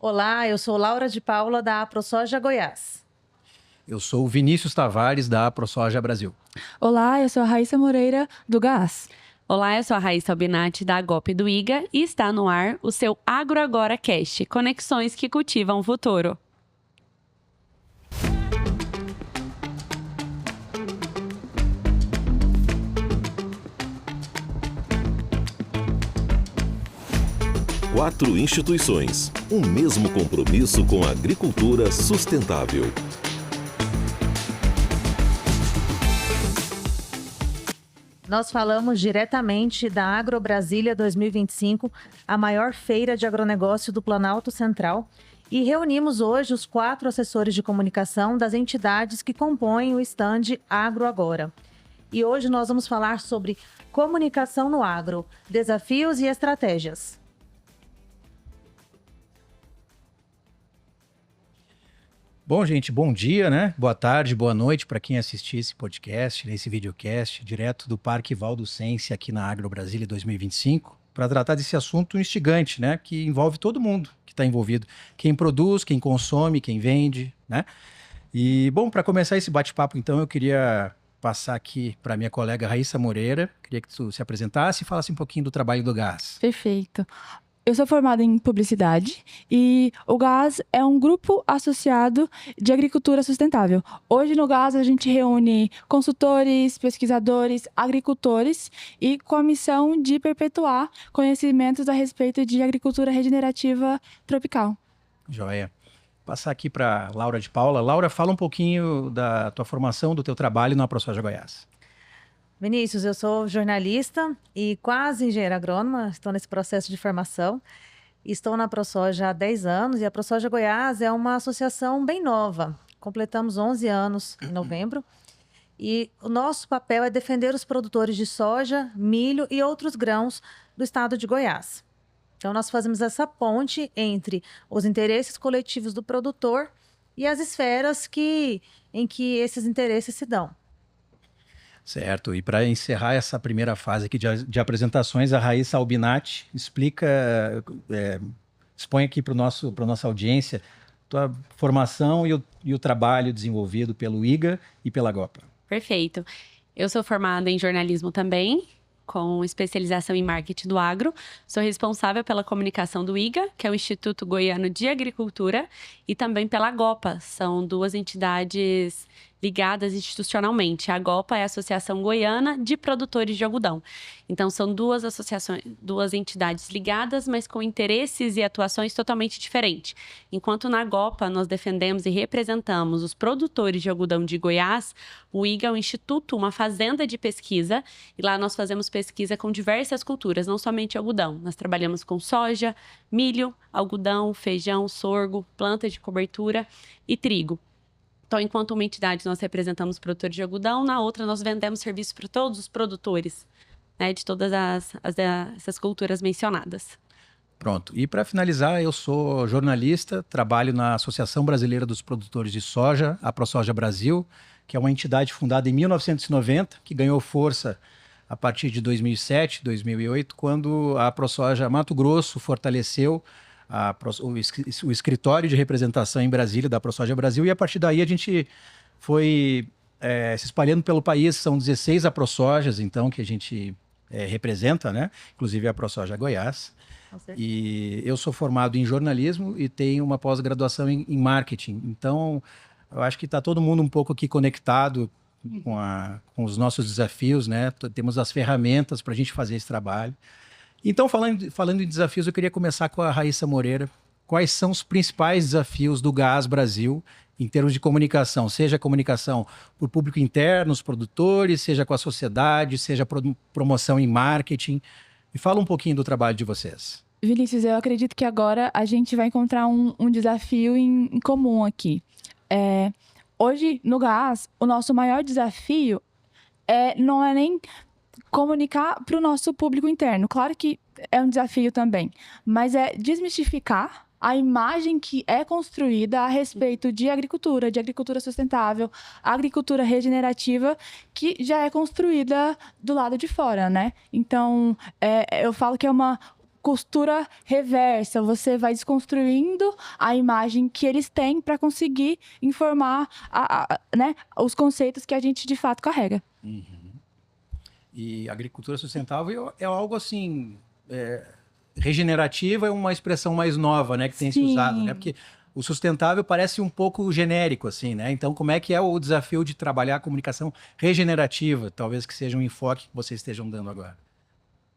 Olá, eu sou Laura de Paula, da AproSoja Goiás. Eu sou o Vinícius Tavares, da AproSoja Brasil. Olá, eu sou a Raíssa Moreira, do Gás. Olá, eu sou a Raíssa Albinati, da Agop do IGA, e está no ar o seu Agro Agora Cast, conexões que cultivam o futuro. Quatro instituições, um mesmo compromisso com a agricultura sustentável. Nós falamos diretamente da AgroBrasília 2025, a maior feira de agronegócio do Planalto Central, e reunimos hoje os 4 assessores de comunicação das entidades que compõem o stand Agro Agora. E hoje nós vamos falar sobre comunicação no agro, desafios e estratégias. Bom, gente, bom dia, né? Boa tarde, boa noite para quem assistir esse podcast, esse videocast, direto do Parque Valdo Sense, aqui na AgroBrasília 2025, para tratar desse assunto instigante, né? Que envolve todo mundo que está envolvido. Quem produz, quem consome, quem vende, né? E, bom, para começar esse bate-papo, então, eu queria passar aqui para minha colega Raíssa Moreira. Queria que tu se apresentasse e falasse um pouquinho do trabalho do Gás. Perfeito. Eu sou formada em publicidade e o Gás é um grupo associado de agricultura sustentável. Hoje no Gás a gente reúne consultores, pesquisadores, agricultores e com a missão de perpetuar conhecimentos a respeito de agricultura regenerativa tropical. Joia. Passar aqui para Laura de Paula. Laura, fala um pouquinho da tua formação, do teu trabalho na AproSoja Goiás. Vinícius, eu sou jornalista e quase engenheira agrônoma, estou nesse processo de formação. Estou na AproSoja há 10 anos e a AproSoja Goiás é uma associação bem nova. Completamos 11 anos em novembro e o nosso papel é defender os produtores de soja, milho e outros grãos do estado de Goiás. Então, nós fazemos essa ponte entre os interesses coletivos do produtor e as esferas em que esses interesses se dão. Certo, e para encerrar essa primeira fase aqui de apresentações, a Raíssa Albinati expõe aqui para nossa audiência tua formação e o trabalho desenvolvido pelo IGA e pela GOPA. Perfeito. Eu sou formada em jornalismo também, com especialização em marketing do agro. Sou responsável pela comunicação do IGA, que é o Instituto Goiano de Agricultura, e também pela GOPA. São duas entidades ligadas institucionalmente. A GOPA é a Associação Goiana de Produtores de Algodão. Então, são duas associações, duas entidades ligadas, mas com interesses e atuações totalmente diferentes. Enquanto na GOPA nós defendemos e representamos os produtores de algodão de Goiás, o IGA é um instituto, uma fazenda de pesquisa, e lá nós fazemos pesquisa com diversas culturas, não somente algodão. Nós trabalhamos com soja, milho, algodão, feijão, sorgo, planta de cobertura e trigo. Então, enquanto uma entidade nós representamos produtores de algodão, na outra nós vendemos serviços para todos os produtores, né, de todas essas culturas mencionadas. Pronto. E para finalizar, eu sou jornalista, trabalho na Associação Brasileira dos Produtores de Soja, a AproSoja Brasil, que é uma entidade fundada em 1990, que ganhou força a partir de 2007, 2008, quando a AproSoja Mato Grosso fortaleceu o escritório de representação em Brasília da AproSoja Brasil, e a partir daí a gente foi se espalhando pelo país. São 16 AproSojas, então, que a gente representa, né? Inclusive a AproSoja Goiás. E eu sou formado em jornalismo e tenho uma pós-graduação em marketing. Então, eu acho que está todo mundo um pouco aqui conectado com os nossos desafios, né? Temos as ferramentas para a gente fazer esse trabalho. Então, falando em desafios, eu queria começar com a Raíssa Moreira. Quais são os principais desafios do Gás Brasil em termos de comunicação? Seja comunicação para o público interno, os produtores, seja com a sociedade, seja promoção em marketing. Me fala um pouquinho do trabalho de vocês. Vinícius, eu acredito que agora a gente vai encontrar um desafio em comum aqui. Hoje, no Gás, o nosso maior desafio não é nem comunicar para o nosso público interno. Claro que é um desafio também, mas é desmistificar a imagem que é construída a respeito de agricultura sustentável, agricultura regenerativa, que já é construída do lado de fora, né? Então, eu falo que é uma costura reversa, você vai desconstruindo a imagem que eles têm para conseguir informar né, os conceitos que a gente de fato carrega. E agricultura sustentável é algo assim, regenerativa é uma expressão mais nova, né, que tem se usado, né? Porque o sustentável parece um pouco genérico, assim, né? Então, como é que é o desafio de trabalhar a comunicação regenerativa? Talvez que seja um enfoque que vocês estejam dando agora.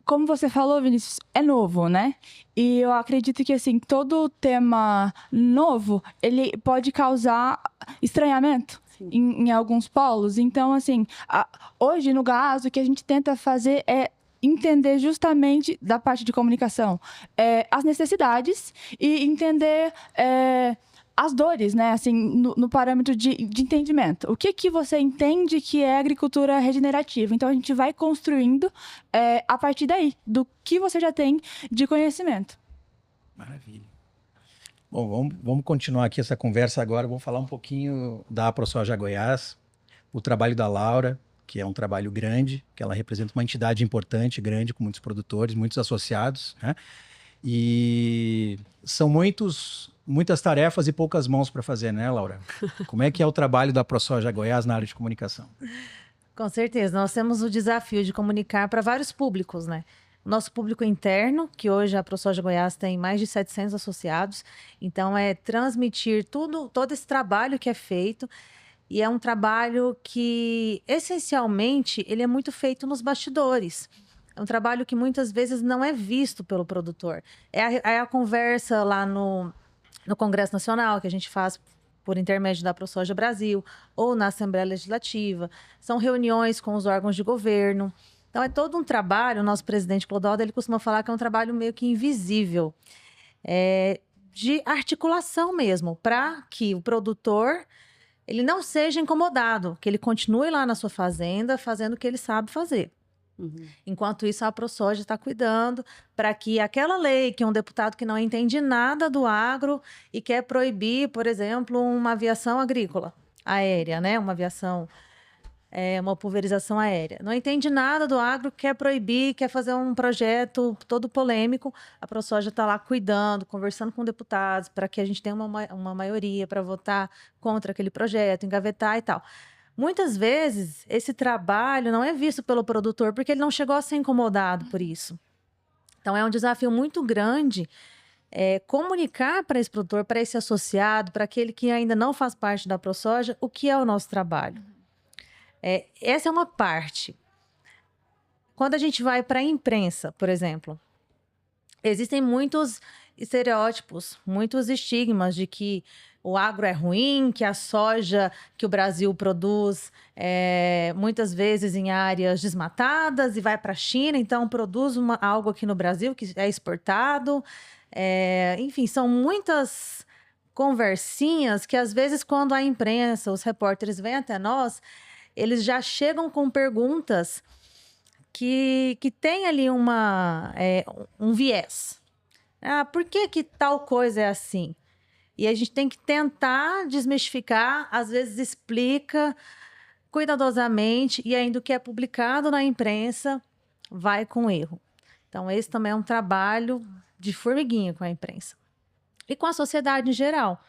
Como você falou, Vinícius, é novo, né? E eu acredito que, assim, todo tema novo, ele pode causar estranhamento em alguns polos. Então, assim, hoje no GAS, o que a gente tenta fazer é entender justamente da parte de comunicação as necessidades e entender as dores, né? Assim, no parâmetro de entendimento. O que você entende que é agricultura regenerativa? Então, a gente vai construindo a partir daí, do que você já tem de conhecimento. Maravilha. Bom, vamos continuar aqui essa conversa agora. Vamos falar um pouquinho da AproSoja Goiás, o trabalho da Laura, que é um trabalho grande, que ela representa uma entidade importante, grande, com muitos produtores, muitos associados, né? E são muitas tarefas e poucas mãos para fazer, né, Laura? Como é que é o trabalho da AproSoja Goiás na área de comunicação? Com certeza, nós temos o desafio de comunicar para vários públicos, né? Nosso público interno, que hoje a AproSoja Goiás tem mais de 700 associados, então é transmitir todo esse trabalho que é feito. E é um trabalho que, essencialmente, ele é muito feito nos bastidores. É um trabalho que muitas vezes não é visto pelo produtor. É a conversa lá no Congresso Nacional, que a gente faz por intermédio da AproSoja Brasil, ou na Assembleia Legislativa. São reuniões com os órgãos de governo. Então, é todo um trabalho. O nosso presidente Clodoaldo, ele costuma falar que é um trabalho meio que invisível. De articulação mesmo, para que o produtor ele não seja incomodado, que ele continue lá na sua fazenda fazendo o que ele sabe fazer. Enquanto isso, a AproSoja está cuidando para que aquela lei que um deputado que não entende nada do agro e quer proibir, por exemplo, uma aviação agrícola aérea, né? Uma pulverização aérea. Não entende nada do agro, quer proibir, quer fazer um projeto todo polêmico. A AproSoja está lá cuidando, conversando com deputados para que a gente tenha uma maioria para votar contra aquele projeto, engavetar e tal. Muitas vezes, esse trabalho não é visto pelo produtor porque ele não chegou a ser incomodado por isso. Então, é um desafio muito grande comunicar para esse produtor, para esse associado, para aquele que ainda não faz parte da AproSoja, o que é o nosso trabalho. Essa é uma parte. Quando a gente vai para a imprensa, por exemplo, existem muitos estereótipos, muitos estigmas de que o agro é ruim, que a soja que o Brasil produz muitas vezes em áreas desmatadas e vai para a China, então produz algo aqui no Brasil que é exportado. Enfim, são muitas conversinhas que às vezes quando a imprensa, os repórteres vêm até nós, eles já chegam com perguntas que tem ali um viés. Por que tal coisa é assim? E a gente tem que tentar desmistificar, às vezes explica cuidadosamente, e ainda o que é publicado na imprensa vai com erro. Então, esse também é um trabalho de formiguinha com a imprensa. E com a sociedade em geral,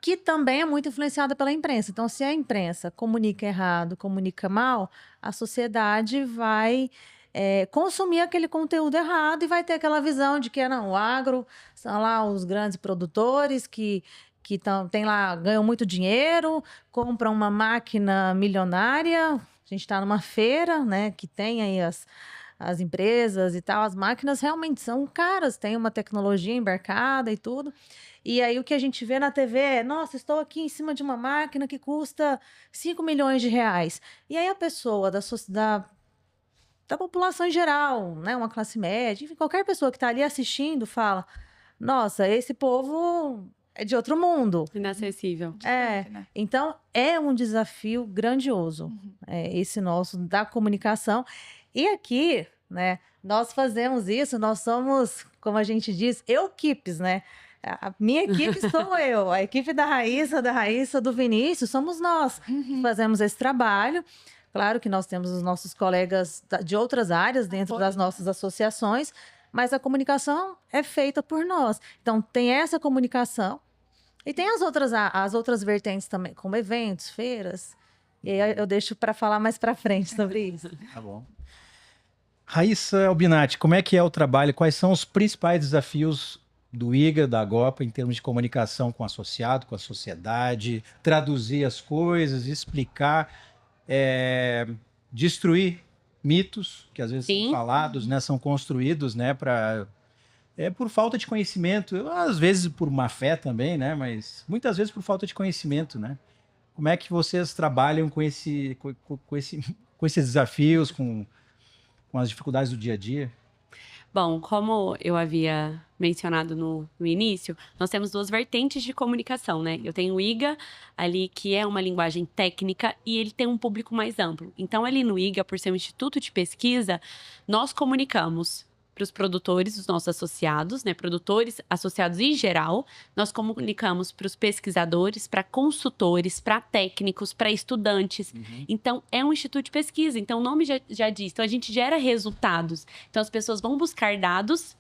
que também é muito influenciada pela imprensa. Então, se a imprensa comunica errado, comunica mal, a sociedade vai consumir aquele conteúdo errado e vai ter aquela visão de que o agro são lá os grandes produtores que tem lá, ganham muito dinheiro, compram uma máquina milionária. A gente está numa feira, né, que tem aí as empresas e tal. As máquinas realmente são caras, tem uma tecnologia embarcada e tudo. E aí o que a gente vê na TV é, nossa, estou aqui em cima de uma máquina que custa 5 milhões de reais. E aí a pessoa da população em geral, né, uma classe média, enfim, qualquer pessoa que está ali assistindo fala, nossa, esse povo é de outro mundo. Inacessível. Então é um desafio grandioso, esse nosso da comunicação. E aqui, né, nós fazemos isso, nós somos, como a gente diz, equipes, né? A minha equipe sou eu, a equipe da Raíssa, do Vinícius, somos nós que fazemos esse trabalho. Claro que nós temos os nossos colegas de outras áreas dentro das nossas associações, mas a comunicação é feita por nós. Então, tem essa comunicação e tem as outras vertentes também, como eventos, feiras. E aí eu deixo para falar mais para frente sobre isso. Tá bom. Raíssa Albinati, como é que é o trabalho? Quais são os principais desafios do IGA, da AGOPA, em termos de comunicação com o associado, com a sociedade, traduzir as coisas, explicar, destruir mitos que às vezes Sim. são falados, né, são construídos, né, por falta de conhecimento, às vezes por má fé também, né, mas muitas vezes por falta de conhecimento, né? Como é que vocês trabalham com esses desafios, com as dificuldades do dia a dia? Bom, como eu havia mencionado no início, nós temos duas vertentes de comunicação, né? Eu tenho o IGA ali, que é uma linguagem técnica, e ele tem um público mais amplo. Então, ali no IGA, por ser um instituto de pesquisa, nós comunicamos para os produtores, os nossos associados, né? Produtores associados em geral, nós comunicamos para os pesquisadores, para consultores, para técnicos, para estudantes. Então, é um instituto de pesquisa. Então, o nome já diz. Então, a gente gera resultados. Então, as pessoas vão buscar dados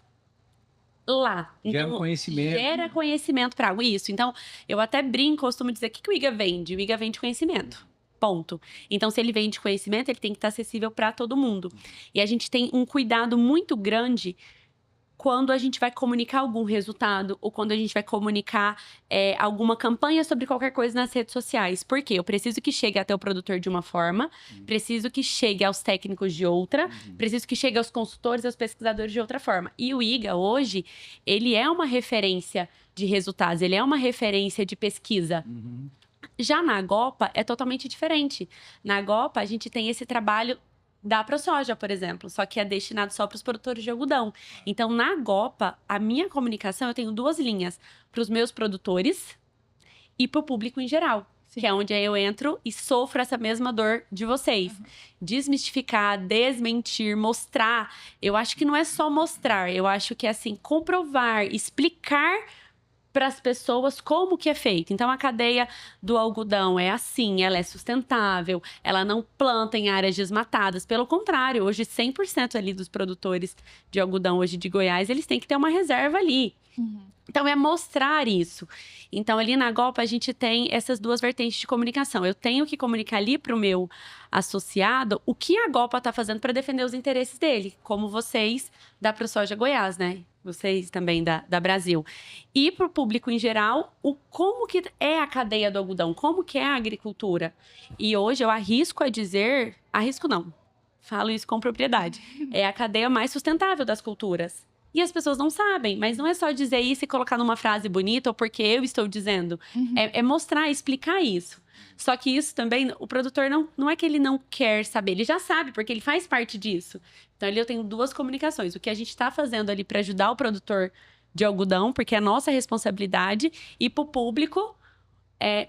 lá. Gera Então, conhecimento. Gera conhecimento para isso. Então, eu até brinco, costumo dizer, o que o IGA vende? O IGA vende conhecimento. Ponto. Então, se ele vende conhecimento, ele tem que estar acessível para todo mundo. E a gente tem um cuidado muito grande quando a gente vai comunicar algum resultado ou quando a gente vai comunicar alguma campanha sobre qualquer coisa nas redes sociais. Por quê? Eu preciso que chegue até o produtor de uma forma, preciso que chegue aos técnicos de outra, preciso que chegue aos consultores, aos pesquisadores de outra forma. E o IGA, hoje, ele é uma referência de resultados, ele é uma referência de pesquisa. Já na AGOPA é totalmente diferente. Na AGOPA a gente tem esse trabalho da ProSoja, por exemplo, só que é destinado só para os produtores de algodão. Então, na AGOPA, a minha comunicação, eu tenho duas linhas, para os meus produtores e para o público em geral. Sim. Que é onde eu entro e sofro essa mesma dor de vocês. Desmistificar, desmentir, mostrar. Eu acho que não é só mostrar, eu acho que é assim, comprovar, explicar para as pessoas como que é feito. Então, a cadeia do algodão é assim, ela é sustentável, ela não planta em áreas desmatadas. Pelo contrário, hoje 100% ali dos produtores de algodão hoje de Goiás, eles têm que ter uma reserva ali. Então, é mostrar isso. Então, ali na AGOPA, a gente tem essas duas vertentes de comunicação. Eu tenho que comunicar ali para o meu associado o que a AGOPA está fazendo para defender os interesses dele, como vocês da ProSoja Goiás, né? Vocês também da Brasil. E para o público em geral, como que é a cadeia do algodão, como que é a agricultura. E hoje eu arrisco a dizer, arrisco não, falo isso com propriedade, é a cadeia mais sustentável das culturas. E as pessoas não sabem, mas não é só dizer isso e colocar numa frase bonita ou porque eu estou dizendo. É mostrar, explicar isso. Só que isso também, o produtor não é que ele não quer saber, ele já sabe, porque ele faz parte disso. Então, ali eu tenho duas comunicações. O que a gente está fazendo ali para ajudar o produtor de algodão, porque é nossa responsabilidade, e para o público,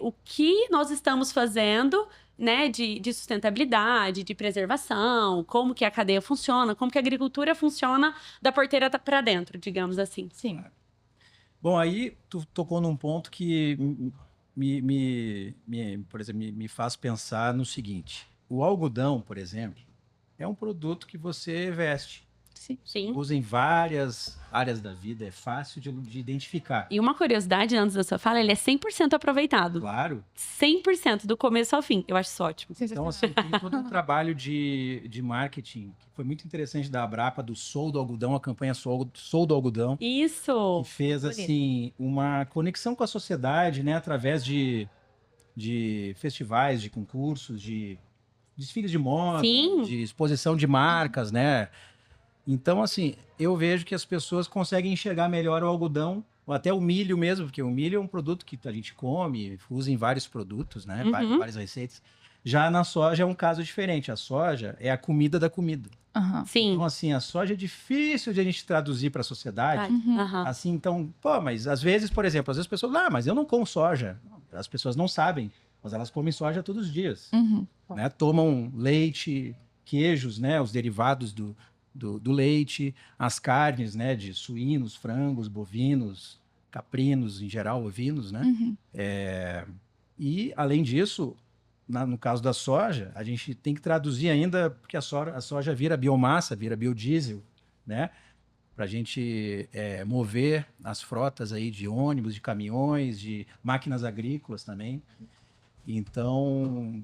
o que nós estamos fazendo, né, de sustentabilidade, de preservação, como que a cadeia funciona, como que a agricultura funciona da porteira para dentro, digamos assim. Sim. Bom, aí tu tocou num ponto que por exemplo, me faz pensar no seguinte. O algodão, por exemplo, é um produto que você veste. Sim. Usa em várias áreas da vida, é fácil de identificar. E uma curiosidade antes da sua fala, ele é 100% aproveitado. Claro. 100% do começo ao fim. Eu acho isso ótimo. Então, assim, tem todo um trabalho de marketing, que foi muito interessante da Abrapa, do Sou do Algodão, a campanha Sou do Algodão. Isso! Que fez, assim, uma conexão com a sociedade, né? Através de festivais, de concursos, de desfiles de moda, Sim. de exposição de marcas, né? Então, assim, eu vejo que as pessoas conseguem enxergar melhor o algodão, ou até o milho mesmo, porque o milho é um produto que a gente come, usa em vários produtos, né? Várias receitas. Já na soja é um caso diferente. A soja é a comida da comida. Sim. Então, assim, a soja é difícil de a gente traduzir para a sociedade. Assim, então, mas às vezes, por exemplo, às vezes as pessoas, mas eu não como soja. As pessoas não sabem, mas elas comem soja todos os dias. Né? Tomam leite, queijos, né? Os derivados do leite, as carnes, né, de suínos, frangos, bovinos, caprinos, em geral, ovinos, né? E, além disso, no caso da soja, a gente tem que traduzir ainda, porque a soja vira biomassa, vira biodiesel, né? para a gente mover as frotas aí de ônibus, de caminhões, de máquinas agrícolas também. Então,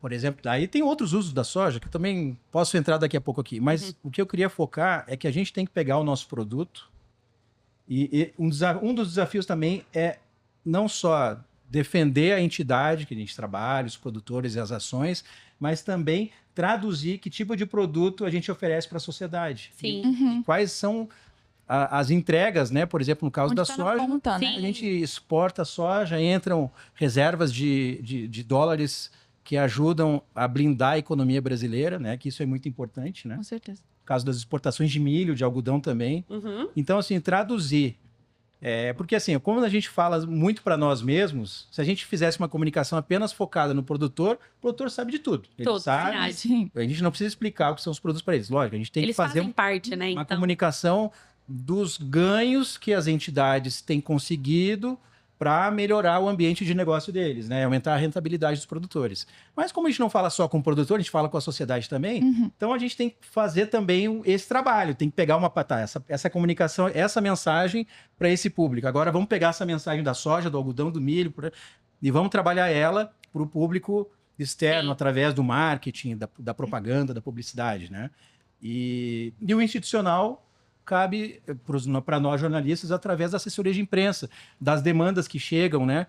por exemplo, aí tem outros usos da soja que eu também posso entrar daqui a pouco aqui, mas o que eu queria focar é que a gente tem que pegar o nosso produto e um dos desafios também é não só defender a entidade que a gente trabalha, os produtores e as ações, mas também traduzir que tipo de produto a gente oferece para a sociedade. Sim. E quais são as entregas, né? Por exemplo, no caso Onde da tá na soja, ponta, né? Sim. a gente exporta soja, entram reservas de dólares que ajudam a blindar a economia brasileira, né? Que isso é muito importante, né? Com certeza. No caso das exportações de milho, de algodão também. Uhum. Então, assim, traduzir. Porque, assim, como a gente fala muito para nós mesmos, se a gente fizesse uma comunicação apenas focada no produtor, o produtor sabe de tudo. Ele Tudo, sabe. verdade. Sim. A gente não precisa explicar o que são os produtos para eles. Lógico, a gente tem Eles que fazer fazem parte, né? uma Então, comunicação dos ganhos que as entidades têm conseguido para melhorar o ambiente de negócio deles, né? Aumentar a rentabilidade dos produtores. Mas como a gente não fala só com o produtor, a gente fala com a sociedade também, então a gente tem que fazer também esse trabalho, tem que pegar essa comunicação, essa mensagem para esse público. Agora vamos pegar essa mensagem da soja, do algodão, do milho, e vamos trabalhar ela para o público externo, Sim. através do marketing, da propaganda, da publicidade, né? E o institucional cabe para nós jornalistas através da assessoria de imprensa, das demandas que chegam, né?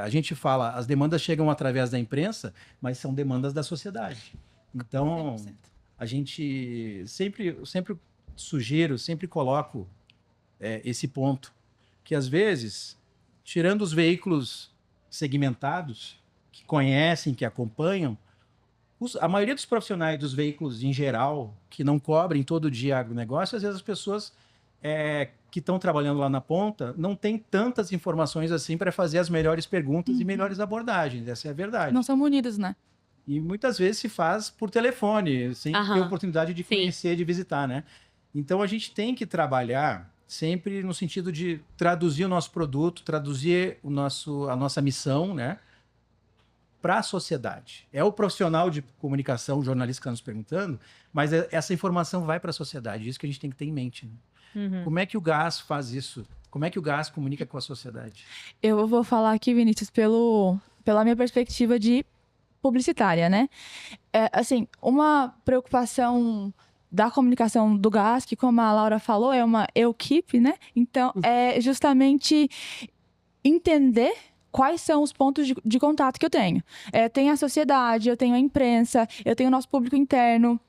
A gente fala, as demandas chegam através da imprensa, mas são demandas da sociedade. Então, 100%. a gente sempre sugiro, sempre coloco esse ponto, que às vezes, tirando os veículos segmentados, que conhecem, que acompanham, a maioria dos profissionais dos veículos em geral, que não cobrem todo dia agronegócio, às vezes as pessoas que estão trabalhando lá na ponta não têm tantas informações assim para fazer as melhores perguntas e melhores abordagens. Essa é a verdade. Não são unidos, né? E muitas vezes se faz por telefone, sem ter oportunidade de conhecer, de visitar, né? Então a gente tem que trabalhar sempre no sentido de traduzir o nosso produto, traduzir a nossa missão, né? Para a sociedade. É o profissional de comunicação, o jornalista que está nos perguntando, mas essa informação vai para a sociedade. Isso que a gente tem que ter em mente. Né? Como é que o GAS faz isso? Como é que o GAS comunica com a sociedade? Eu vou falar aqui, Vinícius, pela minha perspectiva de publicitária, né? Assim, uma preocupação da comunicação do GAS, que como a Laura falou, é uma equipe, né? Então, é justamente entender quais são os pontos de contato que eu tenho. Tem a sociedade, eu tenho a imprensa, eu tenho o nosso público interno.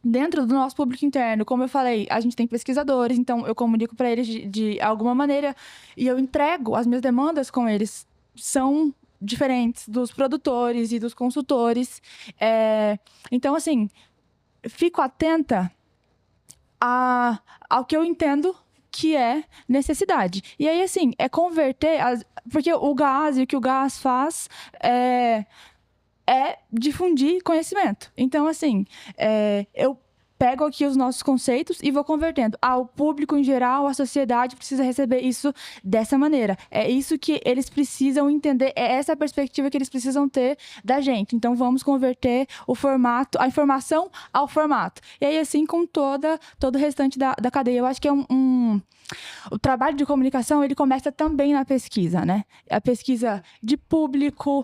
Dentro do nosso público interno, como eu falei, a gente tem pesquisadores, então eu comunico para eles de alguma maneira e eu entrego as minhas demandas com eles. São diferentes dos produtores e dos consultores. Então, assim, fico atenta ao que eu entendo que é necessidade. E aí, assim, converter... Porque o GAS e o que o GAS faz é difundir conhecimento. Então, assim, eu pego aqui os nossos conceitos e vou convertendo. O público em geral, a sociedade precisa receber isso dessa maneira. É isso que eles precisam entender, é essa a perspectiva que eles precisam ter da gente. Então, vamos converter o formato, a informação ao formato. E aí, assim, com todo o restante da cadeia. Eu acho que o trabalho de comunicação, ele começa também na pesquisa, né? A pesquisa de público,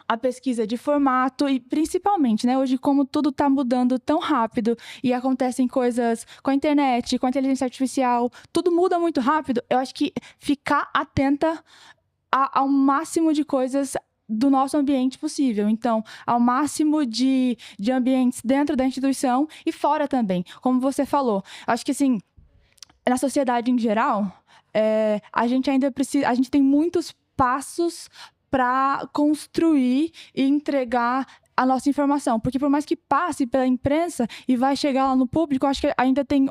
a pesquisa de formato e, principalmente, né, hoje, como tudo está mudando tão rápido e acontecem coisas com a internet, com a inteligência artificial, tudo muda muito rápido, eu acho que ficar atenta ao máximo de coisas do nosso ambiente possível. Então, ao máximo de ambientes dentro da instituição e fora também. Como você falou, acho que, assim, na sociedade em geral, a gente ainda precisa... A gente tem muitos passos para construir e entregar a nossa informação. Porque por mais que passe pela imprensa e vai chegar lá no público, eu acho que ainda tem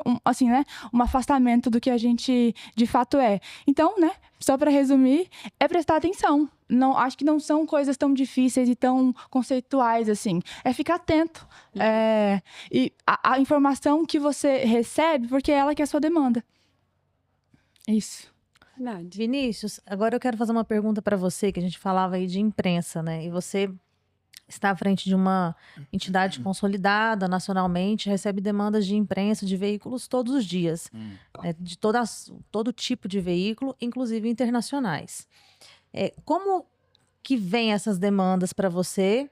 um afastamento do que a gente de fato é. Então, né, só para resumir, prestar atenção. Não, acho que não são coisas tão difíceis e tão conceituais assim. É ficar atento. E a informação que você recebe, porque é ela que é a sua demanda. Isso. Verdade. Vinícius, agora eu quero fazer uma pergunta para você, que a gente falava aí de imprensa, né? E você está à frente de uma entidade consolidada nacionalmente, recebe demandas de imprensa de veículos todos os dias, de todo tipo de veículo, inclusive internacionais. Como que vem essas demandas para você?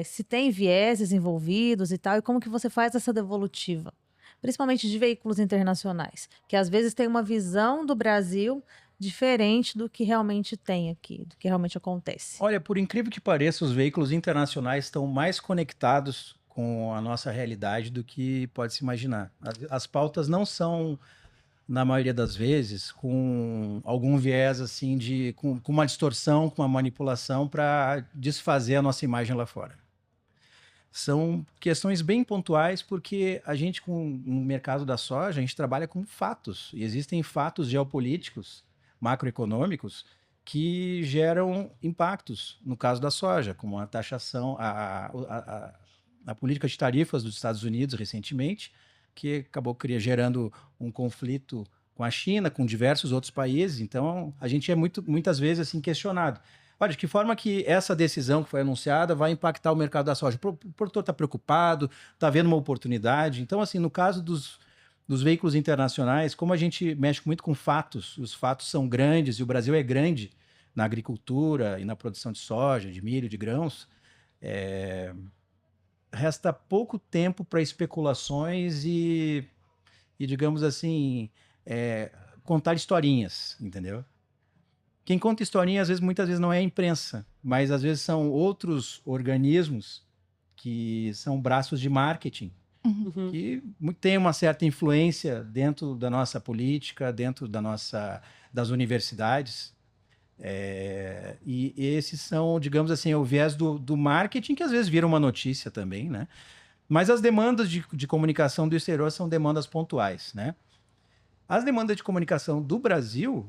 Se tem vieses envolvidos e tal, e como que você faz essa devolutiva? Principalmente de veículos internacionais, que às vezes tem uma visão do Brasil diferente do que realmente tem aqui, do que realmente acontece. Olha, por incrível que pareça, os veículos internacionais estão mais conectados com a nossa realidade do que pode se imaginar. As pautas não são, na maioria das vezes, com algum viés assim com uma distorção, com uma manipulação para desfazer a nossa imagem lá fora. São questões bem pontuais, porque a gente, no mercado da soja, a gente trabalha com fatos. E existem fatos geopolíticos, macroeconômicos, que geram impactos, no caso da soja, como a taxação, a política de tarifas dos Estados Unidos recentemente, que acabou gerando um conflito com a China, com diversos outros países. Então, a gente é muitas vezes assim, questionado. Olha, de que forma que essa decisão que foi anunciada vai impactar o mercado da soja? O produtor está preocupado, está vendo uma oportunidade. Então, assim, no caso dos veículos internacionais, como a gente mexe muito com fatos, os fatos são grandes e o Brasil é grande na agricultura e na produção de soja, de milho, de grãos, resta pouco tempo para especulações e, digamos assim, contar historinhas, entendeu? Quem conta historinha, muitas vezes não é a imprensa, mas às vezes são outros organismos que são braços de marketing, que tem uma certa influência dentro da nossa política, dentro das universidades. E esses são, digamos assim, o viés do marketing, que às vezes vira uma notícia também, né? Mas as demandas de comunicação do exterior são demandas pontuais, né? As demandas de comunicação do Brasil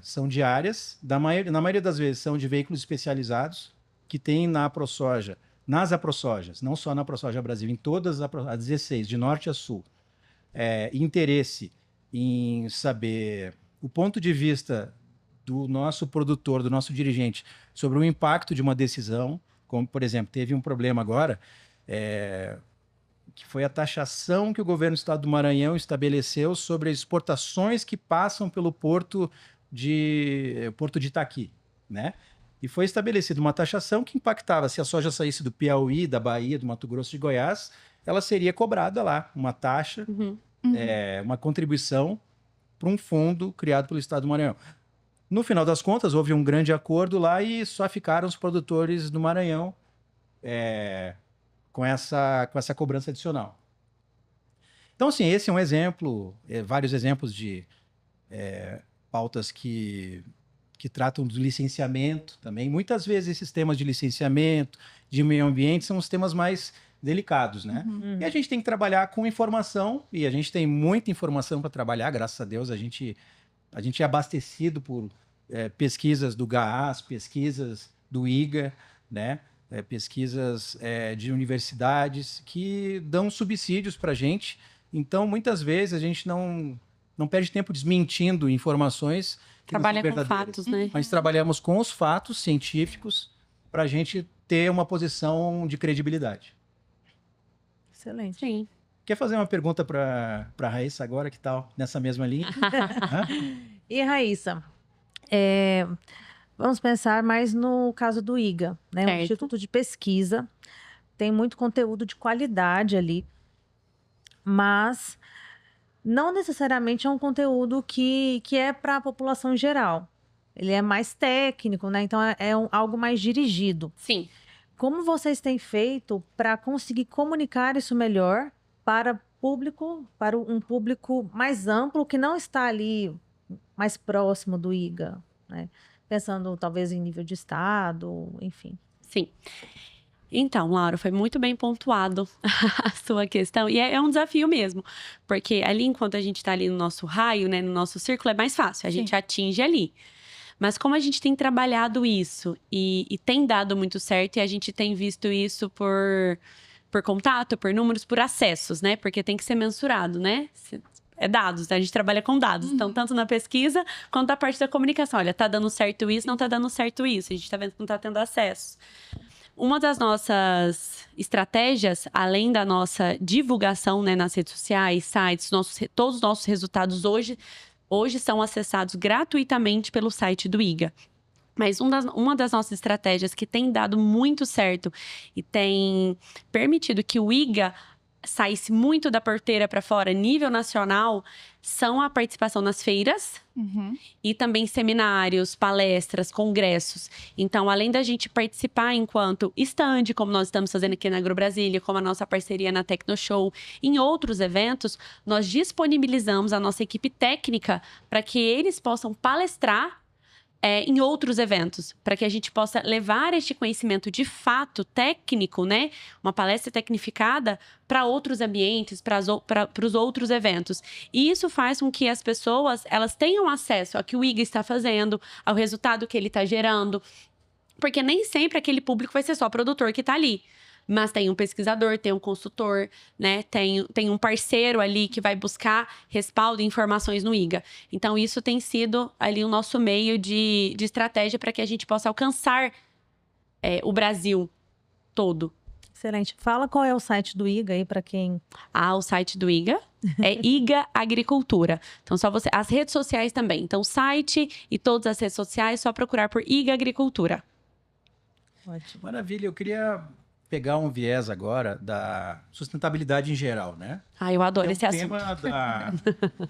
são diárias, na maioria das vezes são de veículos especializados, que tem na AproSoja, nas AproSojas, não só na AproSoja Brasil, em todas as 16, de norte a sul, interesse em saber o ponto de vista do nosso produtor, do nosso dirigente, sobre o impacto de uma decisão, como, por exemplo, teve um problema agora, que foi a taxação que o governo do estado do Maranhão estabeleceu sobre as exportações que passam pelo porto de Itaqui, né? E foi estabelecida uma taxação que impactava, se a soja saísse do Piauí, da Bahia, do Mato Grosso, de Goiás, ela seria cobrada lá, uma taxa, uma contribuição para um fundo criado pelo estado do Maranhão. No final das contas, houve um grande acordo lá e só ficaram os produtores do Maranhão com essa cobrança adicional. Então, assim, esse é um exemplo, vários exemplos de pautas que tratam do licenciamento também. Muitas vezes esses temas de licenciamento, de meio ambiente, são os temas mais delicados, né? E a gente tem que trabalhar com informação, e a gente tem muita informação para trabalhar, graças a Deus. A gente é abastecido por pesquisas do GAAS, pesquisas do IGA, né? Pesquisas de universidades que dão subsídios para a gente. Então, muitas vezes, a gente não perde tempo desmentindo informações. Trabalha com fatos, né? Mas trabalhamos com os fatos científicos para a gente ter uma posição de credibilidade. Excelente. Sim. Quer fazer uma pergunta para a Raíssa agora, que tal? Nessa mesma linha? E, Raíssa, vamos pensar mais no caso do IGA, né? Um instituto de pesquisa, tem muito conteúdo de qualidade ali, mas não necessariamente é um conteúdo que é para a população em geral. Ele é mais técnico, né? Então algo mais dirigido. Sim. Como vocês têm feito para conseguir comunicar isso melhor para um público mais amplo que não está ali mais próximo do IGA, né? Pensando talvez em nível de estado, enfim. Sim. Então, Laura, foi muito bem pontuado a sua questão. E é um desafio mesmo. Porque ali, enquanto a gente está ali no nosso raio, né, no nosso círculo, é mais fácil. A gente atinge ali. Mas como a gente tem trabalhado isso e tem dado muito certo, e a gente tem visto isso por contato, por números, por acessos, né? Porque tem que ser mensurado, né? É dados, a gente trabalha com dados. Então, tanto na pesquisa, quanto na parte da comunicação. Olha, tá dando certo isso, não tá dando certo isso. A gente tá vendo que não tá tendo acesso. Uma das nossas estratégias, além da nossa divulgação, né, nas redes sociais, sites, todos os nossos resultados hoje são acessados gratuitamente pelo site do IGA. Mas uma das nossas estratégias que tem dado muito certo e tem permitido que o IGA saísse muito da porteira para fora, nível nacional, são a participação nas feiras e também seminários, palestras, congressos. Então, além da gente participar enquanto stand, como nós estamos fazendo aqui na AgroBrasília, como a nossa parceria na Tecnoshow, em outros eventos, nós disponibilizamos a nossa equipe técnica para que eles possam palestrar em outros eventos, para que a gente possa levar este conhecimento de fato técnico, né? Uma palestra tecnificada para outros ambientes, para os outros eventos. E isso faz com que as pessoas elas tenham acesso ao que o IGA está fazendo, ao resultado que ele está gerando, porque nem sempre aquele público vai ser só produtor que está ali. Mas tem um pesquisador, tem um consultor, né? Tem um parceiro ali que vai buscar respaldo e informações no IGA. Então, isso tem sido ali o nosso meio de estratégia para que a gente possa alcançar o Brasil todo. Excelente. Fala qual é o site do IGA aí para quem... O site do IGA é IGA Agricultura. Então, só você... As redes sociais também. Então, o site e todas as redes sociais, só procurar por IGA Agricultura. Ótimo. Maravilha. Eu queria pegar um viés agora da sustentabilidade em geral, né? Eu adoro esse assunto.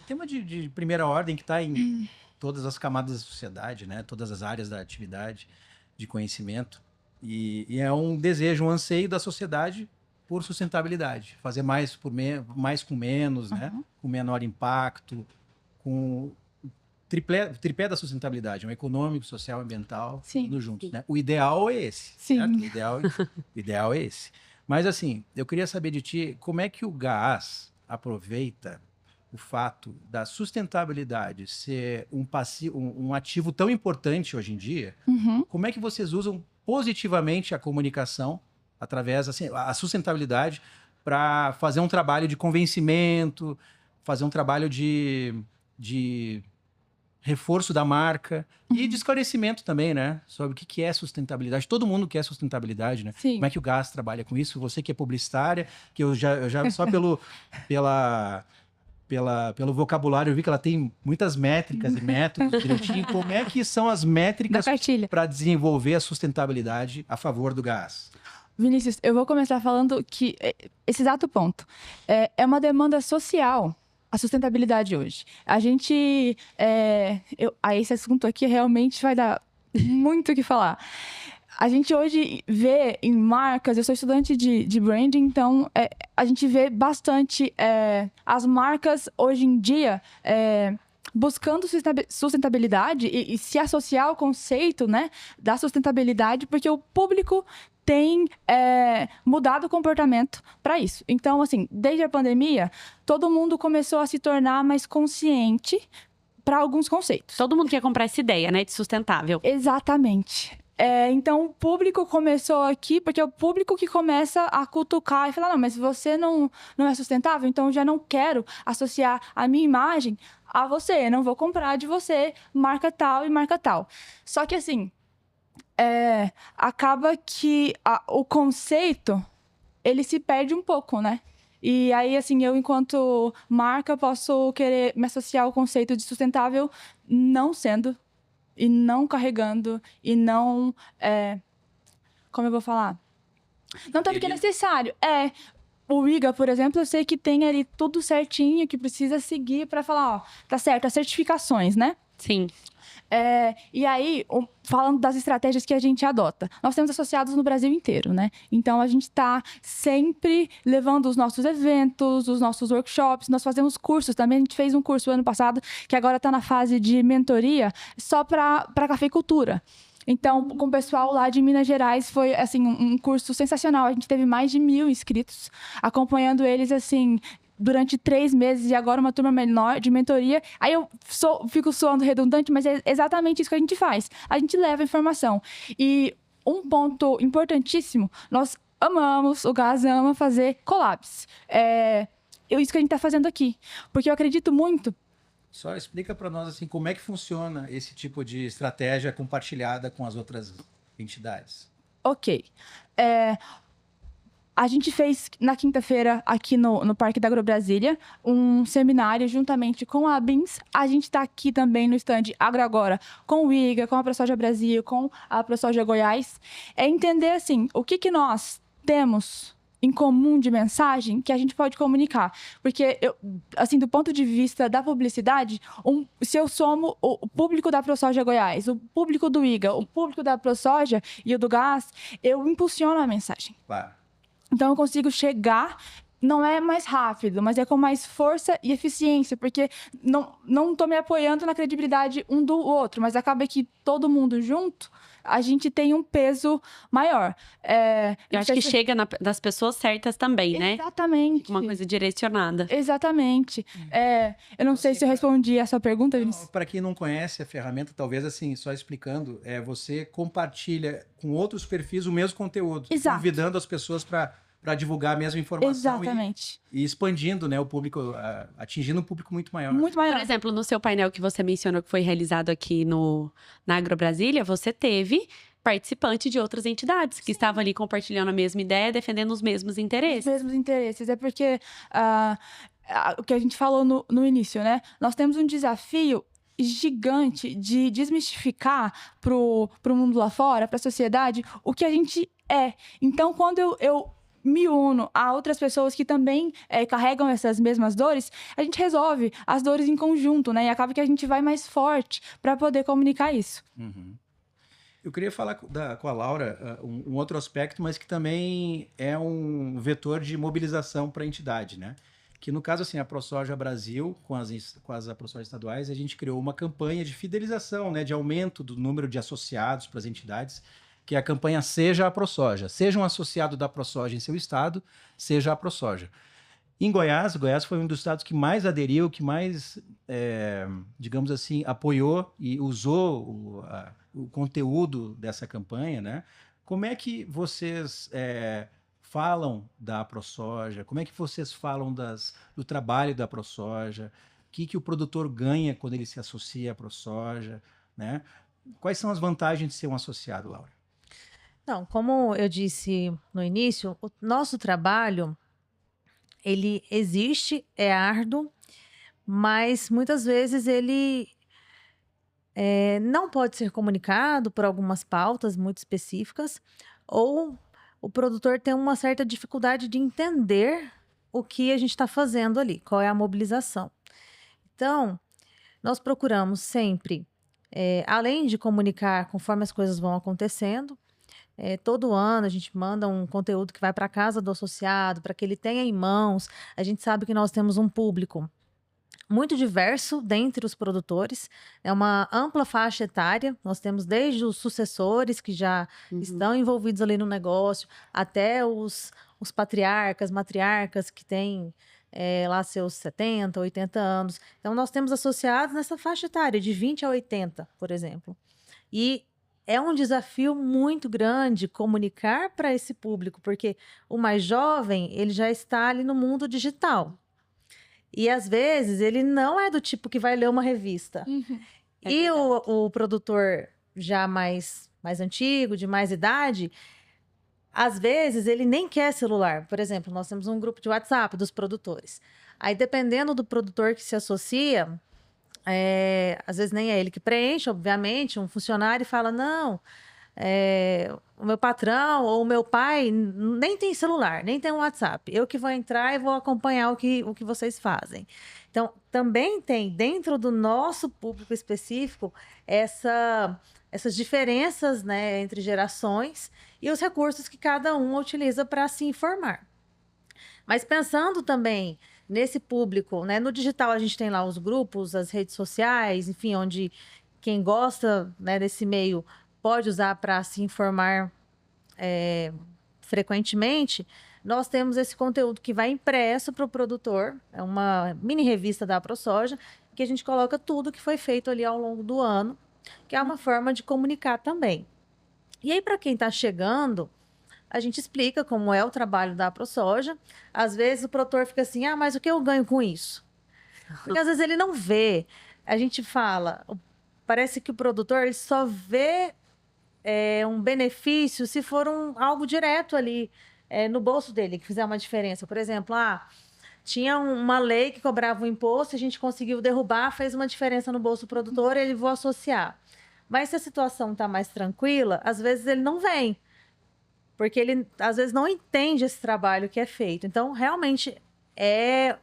Tema de primeira ordem que está em todas as camadas da sociedade, né? Todas as áreas da atividade, de conhecimento. E é um desejo, um anseio da sociedade por sustentabilidade. Fazer mais com menos, né? Com menor impacto, com tripé da sustentabilidade, um econômico, social, ambiental, tudo juntos, né? O ideal é esse. Sim. Certo? O ideal é esse. Mas, assim, eu queria saber de ti, como é que o GAAS aproveita o fato da sustentabilidade ser um ativo tão importante hoje em dia? Como é que vocês usam positivamente a comunicação através, assim, a sustentabilidade para fazer um trabalho de convencimento, fazer um trabalho de reforço da marca e de esclarecimento também, né? Sobre o que é sustentabilidade. Todo mundo quer sustentabilidade, né? Sim. Como é que o GAAS trabalha com isso? Você que é publicitária, que eu já só pelo vocabulário eu vi que ela tem muitas métricas e métodos direitinho. Como é que são as métricas para desenvolver a sustentabilidade a favor do GAAS? Vinícius, eu vou começar falando que esse exato ponto é uma demanda social. A sustentabilidade hoje. A gente... esse assunto aqui realmente vai dar muito o que falar. A gente hoje vê em marcas... Eu sou estudante de branding, então a gente vê bastante as marcas hoje em dia... buscando sustentabilidade e se associar ao conceito, né, da sustentabilidade, porque o público tem mudado o comportamento para isso. Então, assim, desde a pandemia, todo mundo começou a se tornar mais consciente para alguns conceitos. Todo mundo quer comprar essa ideia, né, de sustentável. Exatamente. Então, o público começou aqui, porque é o público que começa a cutucar e falar, não, mas você não é sustentável, então eu já não quero associar a minha imagem a você, eu não vou comprar de você, marca tal e marca tal. Só que, assim, acaba que o conceito, ele se perde um pouco, né? E aí, assim, eu, enquanto marca, posso querer me associar ao conceito de sustentável não sendo... E não carregando, e não... como eu vou falar? Não tanto que é necessário. O IGA, por exemplo, eu sei que tem ali tudo certinho, que precisa seguir para falar, ó, tá certo, as certificações, né? Sim. E aí, falando das estratégias que a gente adota, nós temos associados no Brasil inteiro, né? Então, a gente está sempre levando os nossos eventos, os nossos workshops, nós fazemos cursos também. A gente fez um curso ano passado, que agora está na fase de mentoria, só para cafeicultura. Então, com o pessoal lá de Minas Gerais, foi, assim, um curso sensacional. A gente teve mais de 1.000 inscritos, acompanhando eles, assim... durante 3 meses, e agora uma turma menor de mentoria. Aí eu fico soando redundante, mas é exatamente isso que a gente faz. A gente leva informação. E um ponto importantíssimo, nós amamos, o GAAS ama fazer collabs. Isso que a gente está fazendo aqui. Porque eu acredito muito... Só explica para nós, assim, como é que funciona esse tipo de estratégia compartilhada com as outras entidades. Ok. A gente fez, na quinta-feira, aqui no Parque da AgroBrasília, um seminário juntamente com a ABINS. A gente está aqui também no stand Agro Agora, com o IGA, com a ProSoja Brasil, com a ProSoja Goiás. É entender, assim, o que nós temos em comum de mensagem que a gente pode comunicar. Porque, assim, do ponto de vista da publicidade, se eu somo o público da ProSoja Goiás, o público do IGA, o público da ProSoja e o do Gás, eu impulsiono a mensagem. Claro. Então, eu consigo chegar, não é mais rápido, mas é com mais força e eficiência, porque não estou me apoiando na credibilidade um do outro, mas acaba que todo mundo junto, a gente tem um peso maior. Eu acho que chega das pessoas certas também, né? Exatamente. Uma coisa direcionada. Exatamente. Eu não sei se eu respondi a sua pergunta, Vinícius. Para quem não conhece a ferramenta, talvez assim, só explicando, você compartilha com outros perfis o mesmo conteúdo, Exato. Convidando as pessoas para divulgar a mesma informação. Exatamente. E expandindo, né, o público, atingindo um público muito maior. Muito maior. Por exemplo, no seu painel que você mencionou que foi realizado aqui na AgroBrasília, você teve participante de outras entidades que estavam ali compartilhando a mesma ideia, defendendo os mesmos interesses. Os mesmos interesses. É porque o que a gente falou no início, né? Nós temos um desafio gigante de desmistificar pro mundo lá fora, para a sociedade, o que a gente é. Então, quando eu me uno a outras pessoas que também carregam essas mesmas dores, a gente resolve as dores em conjunto, né? E acaba que a gente vai mais forte para poder comunicar isso. Uhum. Eu queria falar com a Laura um outro aspecto, mas que também é um vetor de mobilização para a entidade, né? Que no caso, assim, a ProSoja Brasil, com as ProSoja estaduais, a gente criou uma campanha de fidelização, né? De aumento do número de associados para as entidades, que é a campanha Seja a ProSoja. Seja um associado da ProSoja em seu estado, seja a ProSoja. Em Goiás foi um dos estados que mais aderiu, que mais, digamos assim, apoiou e usou o conteúdo dessa campanha, né? Como é que vocês falam da ProSoja? Como é que vocês falam do trabalho da ProSoja? O que o produtor ganha quando ele se associa à ProSoja, né? Quais são as vantagens de ser um associado, Laura? Não, como eu disse no início, o nosso trabalho, ele existe, é árduo, mas muitas vezes ele não pode ser comunicado por algumas pautas muito específicas, ou o produtor tem uma certa dificuldade de entender o que a gente está fazendo ali, qual é a mobilização. Então, nós procuramos sempre, além de comunicar conforme as coisas vão acontecendo, todo ano a gente manda um conteúdo que vai para a casa do associado, para que ele tenha em mãos. A gente sabe que nós temos um público muito diverso dentre os produtores, é uma ampla faixa etária, nós temos desde os sucessores que já estão envolvidos ali no negócio, até os patriarcas, matriarcas que têm lá seus 70, 80 anos. Então nós temos associados nessa faixa etária, de 20 a 80, por exemplo. E é um desafio muito grande comunicar para esse público, porque o mais jovem, ele já está ali no mundo digital. E, às vezes, ele não é do tipo que vai ler uma revista. E o produtor já mais antigo, de mais idade, às vezes, ele nem quer celular. Por exemplo, nós temos um grupo de WhatsApp dos produtores. Aí, dependendo do produtor que se associa, às vezes nem é ele que preenche, obviamente, um funcionário fala, não, o meu patrão ou o meu pai nem tem celular, nem tem um WhatsApp. Eu que vou entrar e vou acompanhar o que vocês fazem. Então, também tem, dentro do nosso público específico, essas diferenças, né, entre gerações e os recursos que cada um utiliza para se informar. Mas pensando também nesse público, né, no digital a gente tem lá os grupos, as redes sociais, enfim, onde quem gosta, né, desse meio pode usar para se informar frequentemente. Nós temos esse conteúdo que vai impresso para o produtor, é uma mini revista da ProSoja, que a gente coloca tudo que foi feito ali ao longo do ano, que é uma forma de comunicar também. E aí, para quem está chegando, a gente explica como é o trabalho da ProSoja. Às vezes o produtor fica assim, mas o que eu ganho com isso? Porque às vezes ele não vê. A gente fala, parece que o produtor ele só vê um benefício se for algo direto ali no bolso dele, que fizer uma diferença. Por exemplo, tinha uma lei que cobrava um imposto, a gente conseguiu derrubar, fez uma diferença no bolso do produtor, ele vou associar. Mas se a situação está mais tranquila, às vezes ele não vem, porque ele às vezes não entende esse trabalho que é feito. Então, realmente é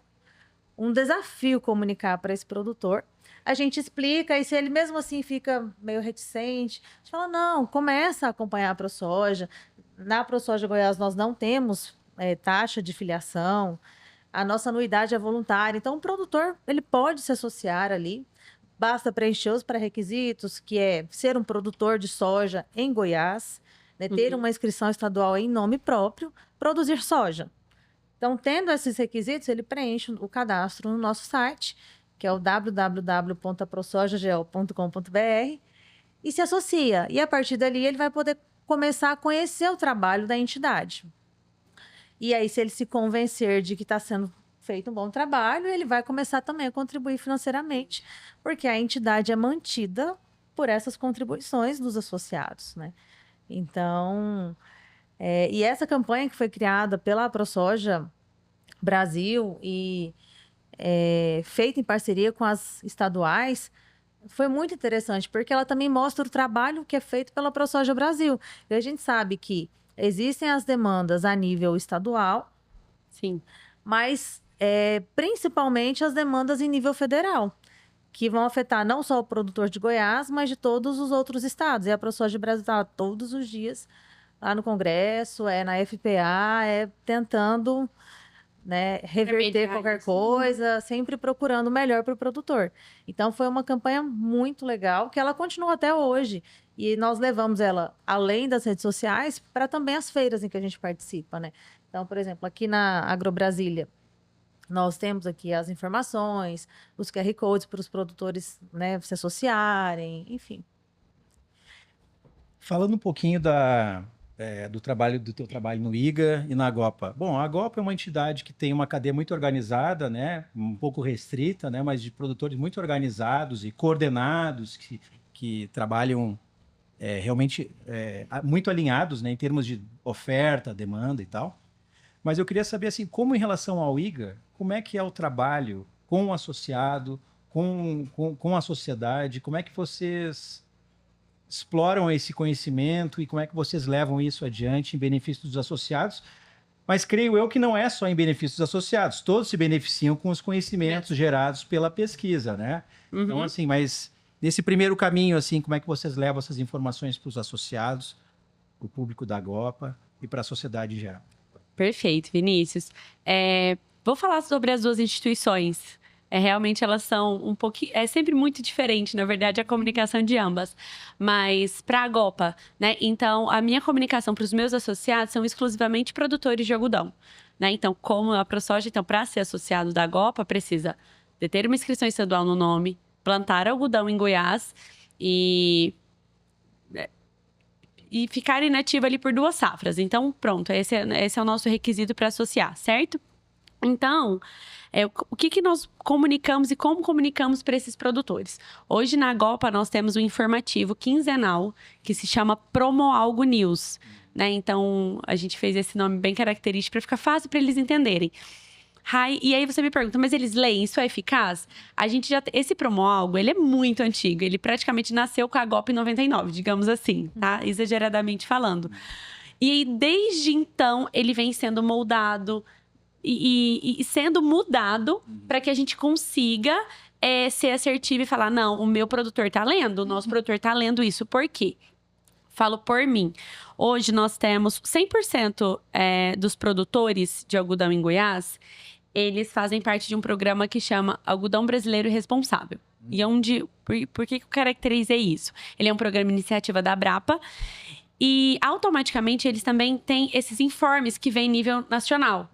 um desafio comunicar para esse produtor. A gente explica, e se ele mesmo assim fica meio reticente, a gente fala, não, começa a acompanhar a ProSoja. Na ProSoja Goiás nós não temos taxa de filiação, a nossa anuidade é voluntária, então o produtor ele pode se associar ali, basta preencher os pré-requisitos, que é ser um produtor de soja em Goiás, né, ter uma inscrição estadual em nome próprio, produzir soja. Então, tendo esses requisitos, ele preenche o cadastro no nosso site, que é o www.aprosojagel.com.br, e se associa. E a partir dali ele vai poder começar a conhecer o trabalho da entidade. E aí, se ele se convencer de que está sendo feito um bom trabalho, ele vai começar também a contribuir financeiramente, porque a entidade é mantida por essas contribuições dos associados, né? Então, e essa campanha que foi criada pela ProSoja Brasil e feita em parceria com as estaduais, foi muito interessante, porque ela também mostra o trabalho que é feito pela ProSoja Brasil. E a gente sabe que existem as demandas a nível estadual, sim, mas principalmente as demandas em nível federal, que vão afetar não só o produtor de Goiás, mas de todos os outros estados. E a ProSoja Brasil está todos os dias lá no Congresso, na FPA, tentando, né, reverter qualquer coisa, sempre procurando o melhor para o produtor. Então, foi uma campanha muito legal, que ela continua até hoje. E nós levamos ela, além das redes sociais, para também as feiras em que a gente participa, né? Então, por exemplo, aqui na AgroBrasília, nós temos aqui as informações, os QR Codes para os produtores, né, se associarem, enfim. Falando um pouquinho do teu trabalho no IGA e na Agopa. Bom, a Agopa é uma entidade que tem uma cadeia muito organizada, né, um pouco restrita, né, mas de produtores muito organizados e coordenados que trabalham realmente muito alinhados, né, em termos de oferta, demanda e tal. Mas eu queria saber, assim, como em relação ao IGA, como é que é o trabalho com o associado, com a sociedade, como é que vocês exploram esse conhecimento e como é que vocês levam isso adiante em benefício dos associados? Mas creio eu que não é só em benefício dos associados, todos se beneficiam com os conhecimentos gerados pela pesquisa, né? Uhum. Então, assim, mas nesse primeiro caminho, assim, como é que vocês levam essas informações para os associados, para o público da Agopa e para a sociedade em geral? Perfeito, Vinícius. Vou falar sobre as duas instituições. Realmente elas são um pouquinho... É sempre muito diferente, na verdade, a comunicação de ambas. Mas para a Agopa, né? Então, a minha comunicação para os meus associados são exclusivamente produtores de algodão, né? Então, como a ProSoja, então, para ser associado da Agopa, precisa de ter uma inscrição estadual no nome, plantar algodão em Goiás e ficar inativo ali por 2 safras. Então, pronto, esse é o nosso requisito para associar, certo? Então, o que nós comunicamos e como comunicamos para esses produtores? Hoje, na Agopa, nós temos um informativo quinzenal que se chama Promoalgo News, né? Então, a gente fez esse nome bem característico para ficar fácil para eles entenderem. E aí você me pergunta, mas eles leem? Isso é eficaz? Esse Promoalgo, ele é muito antigo. Ele praticamente nasceu com a Agopa em 99, digamos assim, tá? Exageradamente falando. E desde então, ele vem sendo moldado e sendo mudado para que a gente consiga ser assertivo e falar, não, o meu produtor tá lendo, o nosso produtor tá lendo isso. Por quê? Falo por mim. Hoje nós temos 100% dos produtores de algodão em Goiás, eles fazem parte de um programa que chama Algodão Brasileiro Responsável. E por que eu caracterizei isso? Ele é um programa iniciativa da Abrapa e automaticamente eles também têm esses informes que vêm em nível nacional,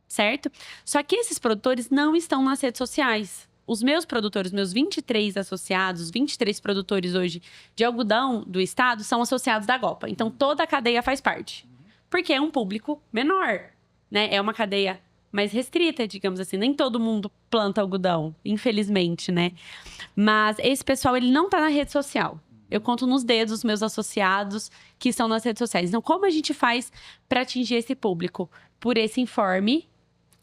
certo? Só que esses produtores não estão nas redes sociais. Os meus produtores, meus 23 associados, 23 produtores hoje de algodão do estado são associados da Agopa. Então, toda a cadeia faz parte. Porque é um público menor, né? É uma cadeia mais restrita, digamos assim. Nem todo mundo planta algodão, infelizmente, né? Mas esse pessoal, ele não tá na rede social. Eu conto nos dedos os meus associados que estão nas redes sociais. Então, como a gente faz para atingir esse público? Por esse informe,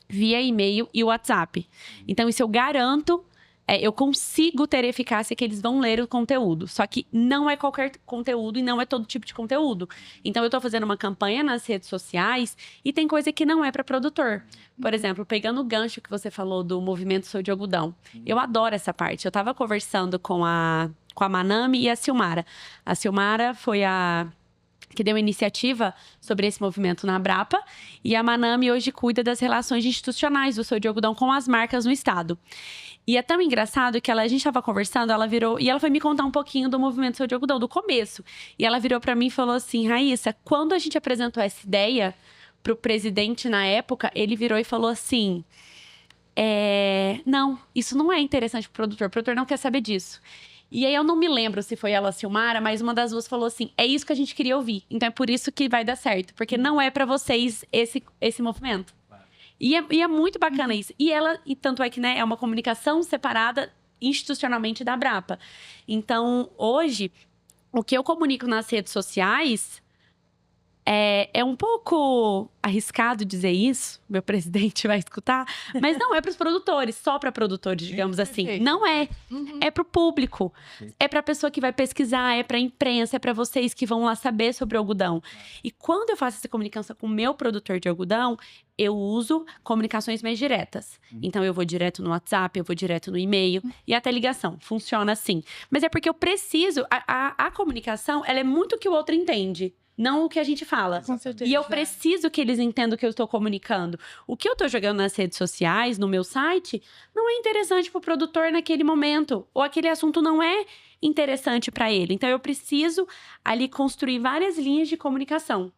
via e-mail e WhatsApp. Então, isso eu garanto, eu consigo ter eficácia que eles vão ler o conteúdo. Só que não é qualquer conteúdo e não é todo tipo de conteúdo. Então, eu estou fazendo uma campanha nas redes sociais e tem coisa que não é para produtor. Por exemplo, pegando o gancho que você falou do movimento Sou de Algodão. Eu adoro essa parte. Eu estava conversando com a Manami e a Silmara. A Silmara foi a que deu iniciativa sobre esse movimento na Abrapa, e a Manami hoje cuida das relações institucionais do Sou de Algodão com as marcas no estado. E é tão engraçado que a gente estava conversando, ela virou, e ela foi me contar um pouquinho do movimento Sou de Algodão, do começo. E ela virou para mim e falou assim: Raíssa, quando a gente apresentou essa ideia para o presidente na época, ele virou e falou assim: não, isso não é interessante para o produtor não quer saber disso. E aí eu não me lembro se foi ela, a Silmara, mas uma das duas falou assim: é isso que a gente queria ouvir. Então é por isso que vai dar certo. Porque não é para vocês esse movimento. E é muito bacana isso. E tanto é que, né, é uma comunicação separada institucionalmente da Abrapa. Então, hoje, o que eu comunico nas redes sociais é um pouco arriscado dizer isso, meu presidente vai escutar, mas não é para os produtores, só para produtores, digamos assim. Perfeito. Não é. É para o público. É para a pessoa que vai pesquisar, é para a imprensa, é para vocês que vão lá saber sobre o algodão. E quando eu faço essa comunicação com o meu produtor de algodão, eu uso comunicações mais diretas. Então, eu vou direto no WhatsApp, eu vou direto no e-mail e até ligação. Funciona assim. Mas é porque eu preciso... A comunicação, ela é muito o que o outro entende. Não o que a gente fala. Com certeza. E eu preciso que eles entendam o que eu estou comunicando. O que eu estou jogando nas redes sociais, no meu site, não é interessante para o produtor naquele momento. Ou aquele assunto não é interessante para ele. Então, eu preciso ali construir várias linhas de comunicação.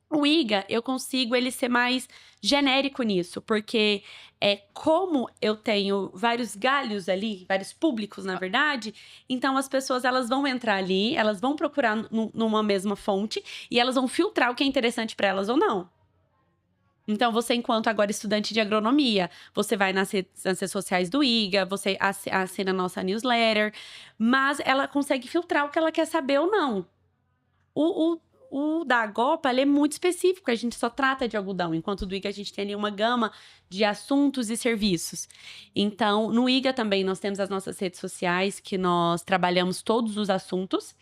O IGA, eu consigo ele ser mais genérico nisso, porque como eu tenho vários galhos ali, vários públicos, na verdade, então as pessoas elas vão entrar ali, elas vão procurar numa mesma fonte e elas vão filtrar o que é interessante para elas ou não. Então, você, enquanto agora estudante de agronomia, você vai nas redes sociais do IGA, você assina a nossa newsletter, mas ela consegue filtrar o que ela quer saber ou não. O da Agopa, ele é muito específico, a gente só trata de algodão, enquanto do IGA a gente tem ali uma gama de assuntos e serviços. Então, no IGA também nós temos as nossas redes sociais, que nós trabalhamos todos os assuntos.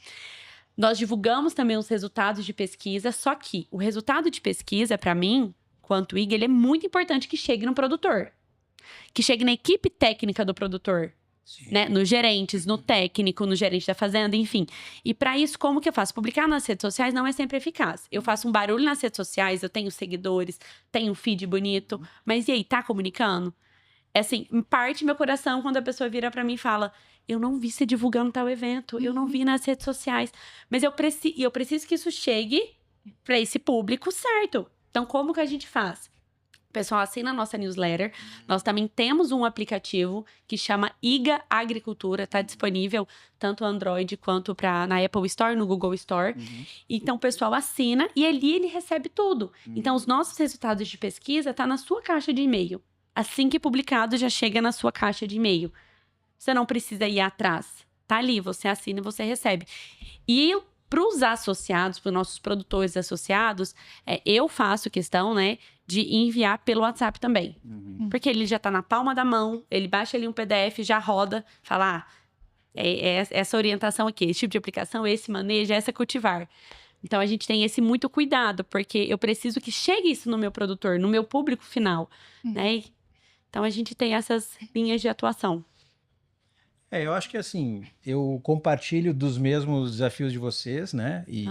Nós divulgamos também os resultados de pesquisa, só que o resultado de pesquisa, para mim, quanto IGA, ele é muito importante que chegue no produtor, que chegue na equipe técnica do produtor. Né? Nos gerentes, no técnico, no gerente da fazenda, enfim. E para isso, como que eu faço? Publicar nas redes sociais não é sempre eficaz. Eu faço um barulho nas redes sociais, eu tenho seguidores, tenho um feed bonito, mas e aí, tá comunicando? É assim, parte meu coração quando a pessoa vira para mim e fala: eu não vi você divulgando tal evento, eu não vi nas redes sociais, mas eu preciso que isso chegue para esse público certo. Então, como que a gente faz? O pessoal assina a nossa newsletter. Nós também temos um aplicativo que chama IGA Agricultura. Está disponível tanto Android quanto na Apple Store, no Google Store. Então, o pessoal assina e ali ele recebe tudo. Então, os nossos resultados de pesquisa estão na sua caixa de e-mail. Assim que publicado, já chega na sua caixa de e-mail. Você não precisa ir atrás. Tá ali, você assina e você recebe. E para os associados, para os nossos produtores associados, eu faço questão, né, de enviar pelo WhatsApp também. Porque ele já está na palma da mão, ele baixa ali um PDF, já roda, fala: essa orientação aqui, esse tipo de aplicação, esse manejo, essa cultivar. Então, a gente tem esse muito cuidado, porque eu preciso que chegue isso no meu produtor, no meu público final, né? Então, a gente tem essas linhas de atuação. Eu acho que assim, eu compartilho dos mesmos desafios de vocês, né? E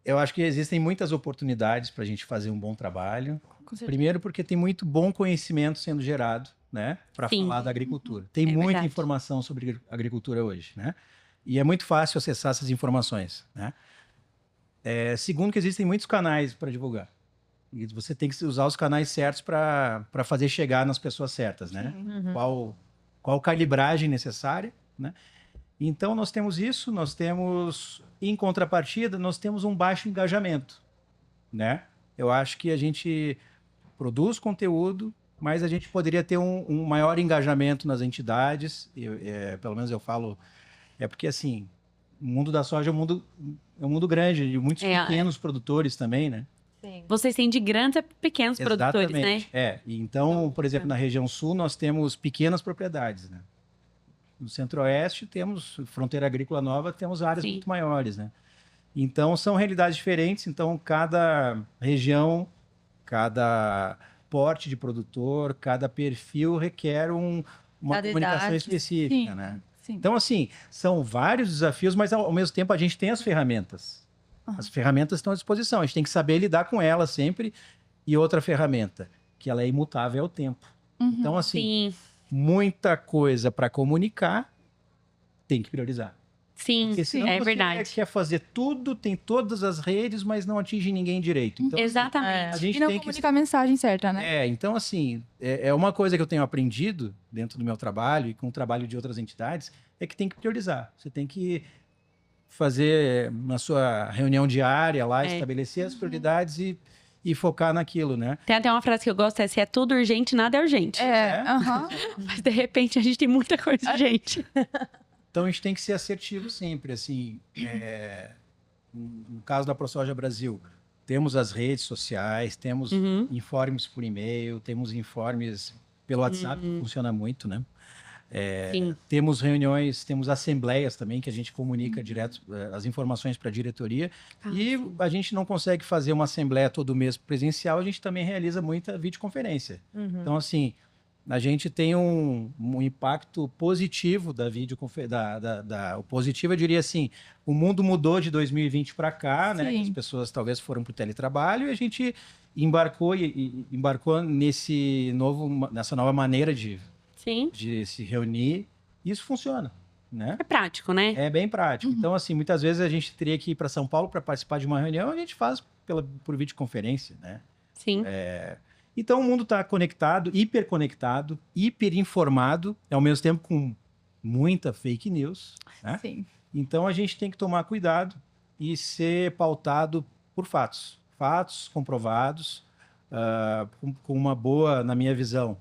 eu acho que existem muitas oportunidades para a gente fazer um bom trabalho. Primeiro porque tem muito bom conhecimento sendo gerado, né? Para falar da agricultura. Tem muita informação sobre agricultura hoje, né? E é muito fácil acessar essas informações, né? Segundo que existem muitos canais para divulgar. E você tem que usar os canais certos para fazer chegar nas pessoas certas, né? Qual calibragem necessária, né? Então, nós temos isso, nós temos, em contrapartida, nós temos um baixo engajamento, né? Eu acho que a gente produz conteúdo, mas a gente poderia ter um maior engajamento nas entidades, pelo menos eu falo, porque assim, o mundo da soja é um mundo grande, de muitos pequenos produtores também, né? Sim. Vocês têm de grandes a pequenos produtores, né? Exatamente. Então, por exemplo, na região sul, nós temos pequenas propriedades, né? No Centro-Oeste, temos fronteira agrícola nova, temos áreas muito maiores, né? Então, são realidades diferentes. Então, cada região, cada porte de produtor, cada perfil requer uma comunicação específica, né? Sim. Então, assim, são vários desafios, mas ao mesmo tempo a gente tem as ferramentas. As ferramentas estão à disposição, a gente tem que saber lidar com elas sempre. E outra ferramenta, que ela é imutável ao tempo. Então, assim, muita coisa para comunicar, tem que priorizar. Sim, porque senão é você verdade. quer fazer tudo, tem todas as redes, mas não atinge ninguém direito. Então, Exatamente. a gente E não tem comunicar a mensagem certa, né? então, assim, é uma coisa que eu tenho aprendido dentro do meu trabalho e com o trabalho de outras entidades, é que tem que priorizar. Você tem que fazer na sua reunião diária lá, estabelecer as prioridades e focar naquilo, né? Tem até uma frase que eu gosto, se é tudo urgente, nada é urgente. Mas, de repente, a gente tem muita coisa urgente. Então, a gente tem que ser assertivo sempre, assim. No caso da ProSoja Brasil, temos as redes sociais, temos informes por e-mail, temos informes pelo WhatsApp, que funciona muito, né? Temos reuniões, temos assembleias também, que a gente comunica direto as informações para a diretoria. A gente não consegue fazer uma assembleia todo mês presencial, a gente também realiza muita videoconferência. Então, assim, a gente tem um impacto positivo da videoconferência. O positivo, eu diria assim, o mundo mudou de 2020 para cá, né? As pessoas talvez foram para o teletrabalho e a gente embarcou nessa nova maneira de se reunir, e isso funciona, né? É prático, né? É bem prático. Então, assim, muitas vezes a gente teria que ir para São Paulo para participar de uma reunião, a gente faz por videoconferência, né? Sim. Então, o mundo está conectado, hiperinformado, ao mesmo tempo com muita fake news, né? Sim. Então, a gente tem que tomar cuidado e ser pautado por fatos comprovados, com uma boa, na minha visão,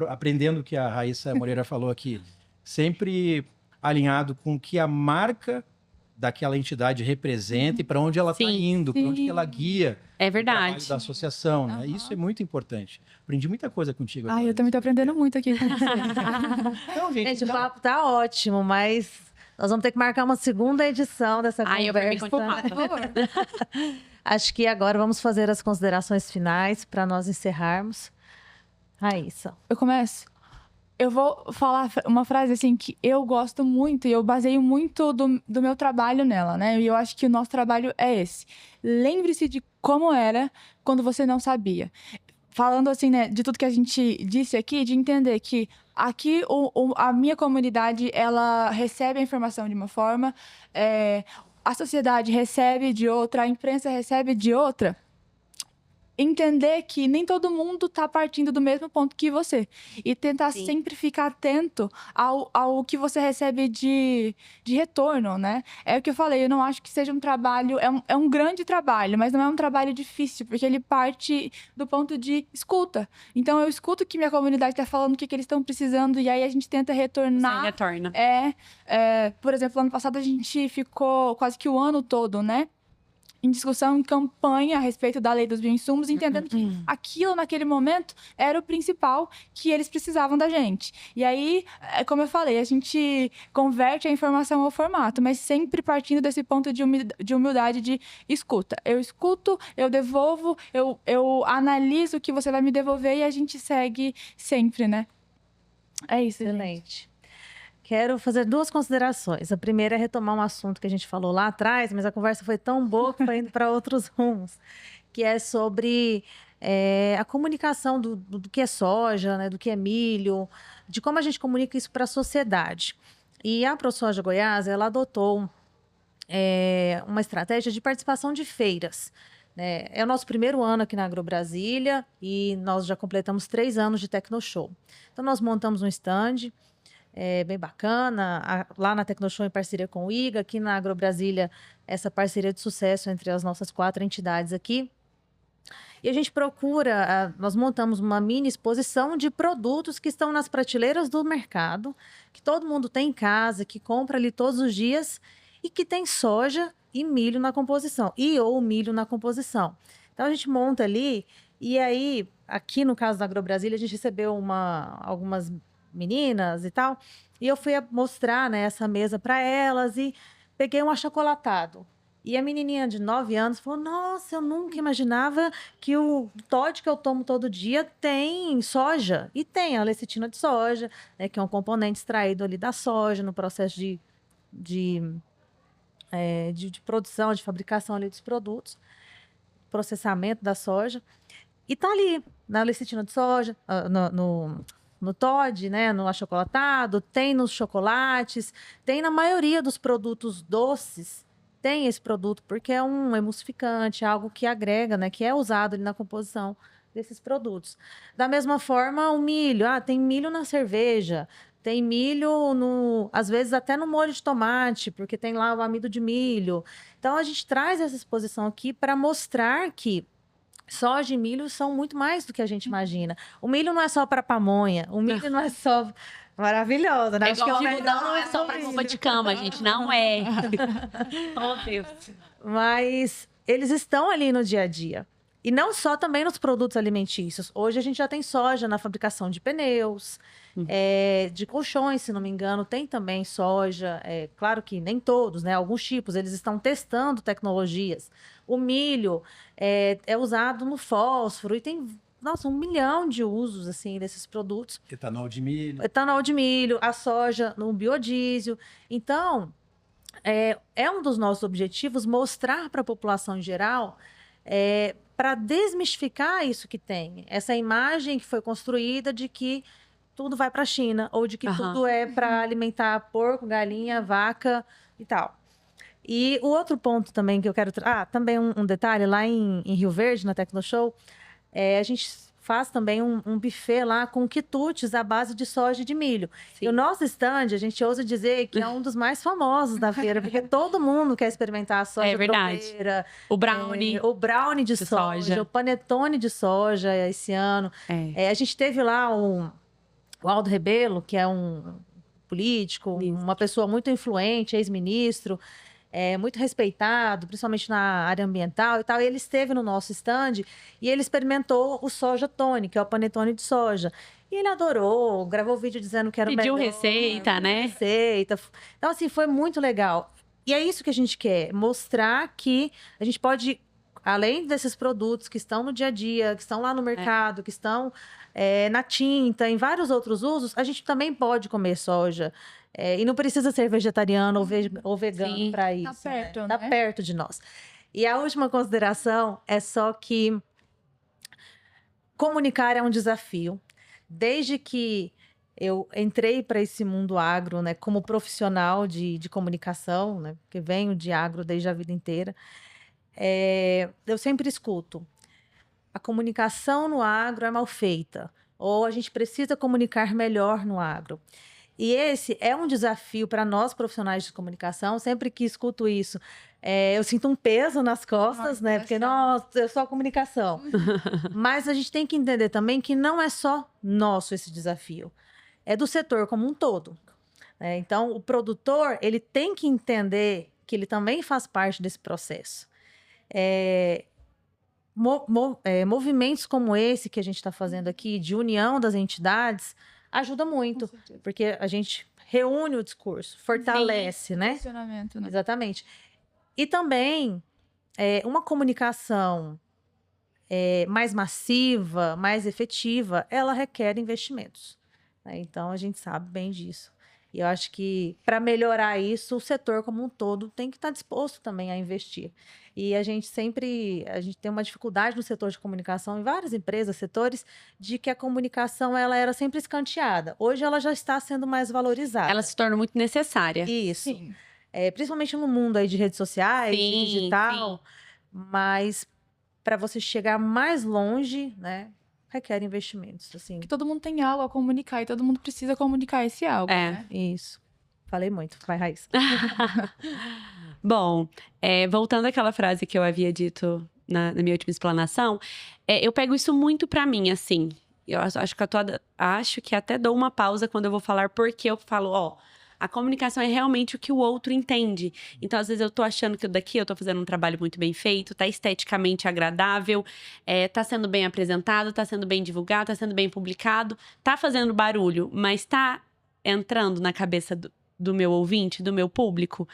aprendendo o que a Raíssa Moreira falou aqui, sempre alinhado com o que a marca daquela entidade representa e para onde ela está indo, para onde que ela guia o trabalho da associação. Né? Isso é muito importante. Aprendi muita coisa contigo. Eu também estou aprendendo muito aqui com você. Então, gente, o papo tá ótimo, mas nós vamos ter que marcar uma segunda edição dessa conversa. Eu perdi por favor. Acho que agora vamos fazer as considerações finais para nós encerrarmos. Raíssa. Eu começo? Eu vou falar uma frase assim que eu gosto muito e eu baseio muito do meu trabalho nela, né? E eu acho que o nosso trabalho é esse. Lembre-se de como era quando você não sabia. Falando assim, né, de tudo que a gente disse aqui, de entender que aqui a minha comunidade, ela recebe a informação de uma forma, a sociedade recebe de outra, a imprensa recebe de outra. Entender que nem todo mundo está partindo do mesmo ponto que você. E tentar sempre ficar atento ao que você recebe de retorno, né? É o que eu falei, eu não acho que seja um trabalho... É um grande trabalho, mas não é um trabalho difícil, porque ele parte do ponto de escuta. Então, eu escuto o que minha comunidade está falando, o que eles estão precisando, e aí a gente tenta retornar. Você retorna. Por exemplo, ano passado a gente ficou quase que o ano todo, né? Em discussão, em campanha a respeito da lei dos bioinsumos, entendendo que aquilo, naquele momento, era o principal que eles precisavam da gente. E aí, como eu falei, a gente converte a informação ao formato, mas sempre partindo desse ponto de humildade, de escuta. Eu escuto, eu devolvo, eu analiso o que você vai me devolver e a gente segue sempre, né? É isso, excelente. Gente. Quero fazer duas considerações. A primeira é retomar um assunto que a gente falou lá atrás, mas a conversa foi tão boa que foi indo para outros rumos, que é sobre a comunicação do que é soja, né, do que é milho, de como a gente comunica isso para a sociedade. E a ProSoja Goiás, ela adotou uma estratégia de participação de feiras. É o nosso primeiro ano aqui na AgroBrasília e nós já completamos 3 anos de TecnoShow. Então, nós montamos um stand bem bacana, lá na TecnoShow em parceria com o IGA, aqui na AgroBrasília, essa parceria de sucesso entre as nossas 4 entidades aqui. E a gente nós montamos uma mini exposição de produtos que estão nas prateleiras do mercado, que todo mundo tem em casa, que compra ali todos os dias e que tem soja e milho na composição, ou milho na composição. Então, a gente monta ali, e aí, aqui no caso da AgroBrasília, a gente recebeu algumas meninas e tal, e eu fui mostrar, né, essa mesa para elas e peguei um achocolatado. E a menininha de 9 anos falou, nossa, eu nunca imaginava que o Toddy que eu tomo todo dia tem soja. E tem a lecitina de soja, né, que é um componente extraído ali da soja no processo de produção, de fabricação ali dos produtos, processamento da soja. E tá ali, na lecitina de soja, no Toddy, né, no achocolatado, tem nos chocolates, tem na maioria dos produtos doces, tem esse produto, porque é um emulsificante, algo que agrega, né, que é usado ali na composição desses produtos. Da mesma forma, o milho, tem milho na cerveja, tem milho, às vezes até no molho de tomate, porque tem lá o amido de milho. Então, a gente traz essa exposição aqui para mostrar que soja e milho são muito mais do que a gente imagina. O milho não é só para pamonha, o milho não é só maravilhoso, né? É igual algodão, não é só para roupa de cama, gente, não é. Oh, Deus. Mas eles estão ali no dia a dia. E não só também nos produtos alimentícios. Hoje a gente já tem soja na fabricação de pneus, de colchões, se não me engano, tem também soja. Claro que nem todos, né? Alguns tipos, eles estão testando tecnologias. O milho é usado no fósforo e tem, nossa, 1 milhão de usos, assim, desses produtos. Etanol de milho. Etanol de milho, a soja no biodiesel. Então, é um dos nossos objetivos mostrar para a população em geral, para desmistificar isso que tem. Essa imagem que foi construída de que tudo vai para a China, ou de que tudo é para alimentar porco, galinha, vaca e tal. E o outro ponto também que eu quero... também um detalhe, lá em Rio Verde, na Tecnoshow, a gente faz também um buffet lá com quitutes à base de soja e de milho. Sim. E o nosso stand, a gente ousa dizer que é um dos mais famosos da feira, porque todo mundo quer experimentar a soja tropeira. O brownie. O brownie de soja, o panetone de soja esse ano. A gente teve lá o Aldo Rebelo, que é um político, uma pessoa muito influente, ex-ministro, muito respeitado, principalmente na área ambiental e tal. E ele esteve no nosso stand e ele experimentou o Soja Tone, que é o panetone de soja. E ele adorou, gravou vídeo dizendo que era o melhor. Pediu receita, né? Receita. Então, assim, foi muito legal. E é isso que a gente quer, mostrar que a gente pode, além desses produtos que estão no dia a dia, que estão lá no mercado, que estão na tinta, em vários outros usos, a gente também pode comer soja. E não precisa ser vegetariano ou vegano para isso. Tá perto, né? Tá perto de nós. E a última consideração é só que comunicar é um desafio. Desde que eu entrei para esse mundo agro, né, como profissional de comunicação, né, porque venho de agro desde a vida inteira, eu sempre escuto: a comunicação no agro é mal feita, ou a gente precisa comunicar melhor no agro. E esse é um desafio para nós, profissionais de comunicação. Sempre que escuto isso, eu sinto um peso nas costas, né? Porque, nossa, é só comunicação. Mas a gente tem que entender também que não é só nosso esse desafio. É do setor como um todo. Então, o produtor, ele tem que entender que ele também faz parte desse processo. Movimentos como esse que a gente está fazendo aqui, de união das entidades, ajuda muito, porque a gente reúne o discurso, fortalece, né? Posicionamento, né? Exatamente. E também uma comunicação mais massiva, mais efetiva, ela requer investimentos. Então, a gente sabe bem disso. E eu acho que, para melhorar isso, o setor como um todo tem que estar disposto também a investir. E a gente tem uma dificuldade no setor de comunicação, em várias empresas, setores, de que a comunicação ela era sempre escanteada. Hoje ela já está sendo mais valorizada. Ela se torna muito necessária. Isso. Sim. Principalmente no mundo aí de redes sociais, de digital. Sim. Mas para você chegar mais longe, né, requer investimentos, assim. Que todo mundo tem algo a comunicar e todo mundo precisa comunicar esse algo, né? Isso. Falei muito. Vai, Raíssa. Bom, voltando àquela frase que eu havia dito na minha última explanação, eu pego isso muito pra mim, assim. Eu acho que até dou uma pausa quando eu vou falar, porque eu falo, A comunicação é realmente o que o outro entende. Então, às vezes, eu tô achando que daqui eu tô fazendo um trabalho muito bem feito, tá esteticamente agradável, tá sendo bem apresentado, tá sendo bem divulgado, tá sendo bem publicado, tá fazendo barulho, mas tá entrando na cabeça do meu ouvinte, do meu público.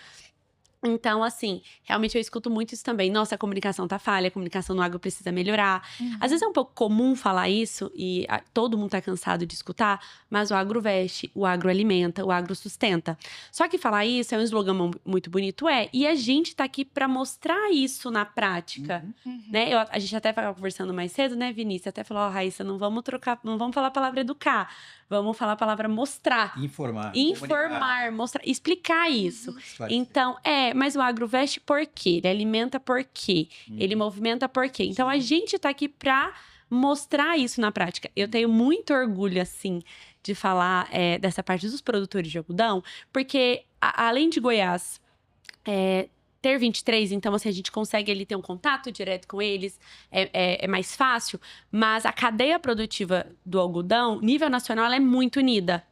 Então, assim, realmente eu escuto muito isso também. Nossa, a comunicação tá falha, a comunicação no agro precisa melhorar. Às vezes é um pouco comum falar isso e todo mundo tá cansado de escutar, mas o agro veste, o agro alimenta, o agro sustenta. Só que falar isso é um slogan muito bonito, e a gente tá aqui pra mostrar isso na prática, né? A gente até estava conversando mais cedo, né, Vinícius? Até falou, Raíssa, não vamos falar a palavra educar, vamos falar a palavra mostrar. Informar, mostrar, explicar isso. Então, mas o agro veste por quê? Ele alimenta por quê? Ele movimenta por quê? Então, a gente tá aqui pra mostrar isso na prática. Eu tenho muito orgulho, assim, de falar dessa parte dos produtores de algodão, porque, além de Goiás ter 23, então, assim, a gente consegue ali ter um contato direto com eles, é mais fácil, mas a cadeia produtiva do algodão, nível nacional, ela é muito unida.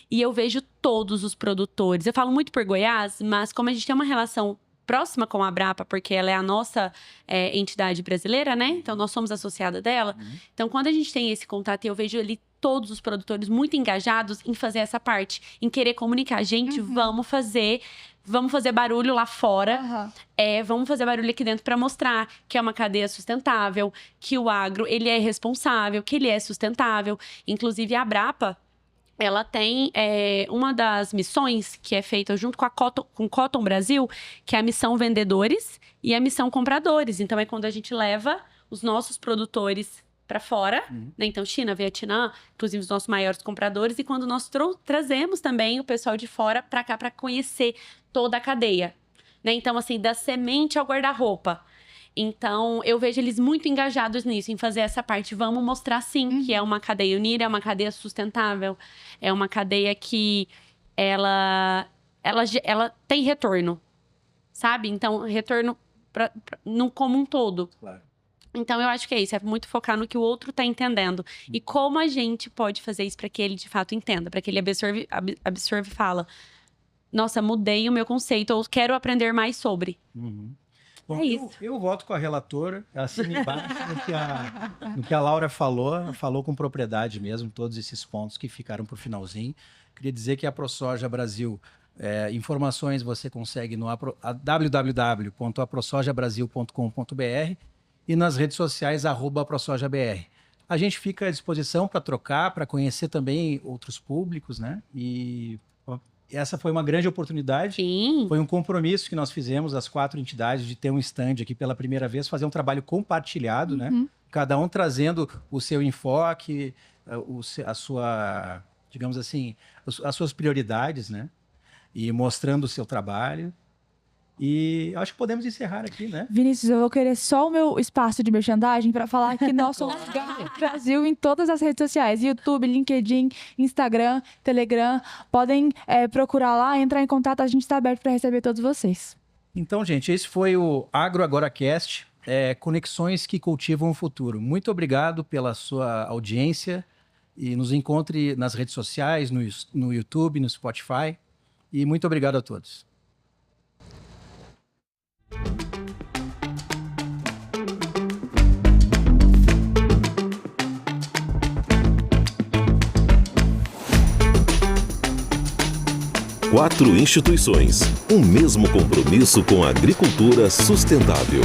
E eu vejo todos os produtores. Eu falo muito por Goiás, mas como a gente tem uma relação próxima com a Abrapa, porque ela é a nossa entidade brasileira, né? Então, nós somos associada dela. Então, quando a gente tem esse contato, eu vejo ali todos os produtores muito engajados em fazer essa parte, em querer comunicar. Gente, vamos fazer barulho lá fora, vamos fazer barulho aqui dentro para mostrar que é uma cadeia sustentável, que o agro, ele é responsável, que ele é sustentável. Inclusive, a Abrapa, ela tem uma das missões que é feita junto com com Cotton Brasil, que é a missão vendedores e a missão compradores. Então, é quando a gente leva os nossos produtores para fora, né? Então, China, Vietnã, inclusive os nossos maiores compradores, e quando nós trazemos também o pessoal de fora para cá para conhecer toda a cadeia, né? Então, assim, da semente ao guarda-roupa. Então, eu vejo eles muito engajados nisso, em fazer essa parte. Vamos mostrar, sim, que é uma cadeia unida, é uma cadeia sustentável, é uma cadeia que ela tem retorno, sabe? Então, retorno como um todo. Claro. Então, eu acho que é isso, é muito focar no que o outro está entendendo. E como a gente pode fazer isso para que ele, de fato, entenda, para que ele absorve e fala, nossa, mudei o meu conceito, ou quero aprender mais sobre. Bom, eu voto com a relatora, assino embaixo no que a Laura falou com propriedade mesmo, todos esses pontos que ficaram para o finalzinho. Queria dizer que a ProSoja Brasil, informações você consegue no www.aprosojabrasil.com.br e nas redes sociais, @ProSojaBR. A gente fica à disposição para trocar, para conhecer também outros públicos, né? E essa foi uma grande oportunidade. Sim. Foi um compromisso que nós fizemos, as 4 entidades, de ter um stand aqui pela primeira vez, fazer um trabalho compartilhado, né? Cada um trazendo o seu enfoque, a sua, digamos assim, as suas prioridades, né? E mostrando o seu trabalho. E acho que podemos encerrar aqui, né? Vinícius, eu vou querer só o meu espaço de merchandising para falar que nós somos Brasil em todas as redes sociais. YouTube, LinkedIn, Instagram, Telegram. Podem procurar lá, entrar em contato. A gente está aberto para receber todos vocês. Então, gente, esse foi o Agro Agora Cast, conexões que cultivam o futuro. Muito obrigado pela sua audiência e nos encontre nas redes sociais, no YouTube, no Spotify. E muito obrigado a todos. Quatro instituições, um mesmo compromisso com a agricultura sustentável.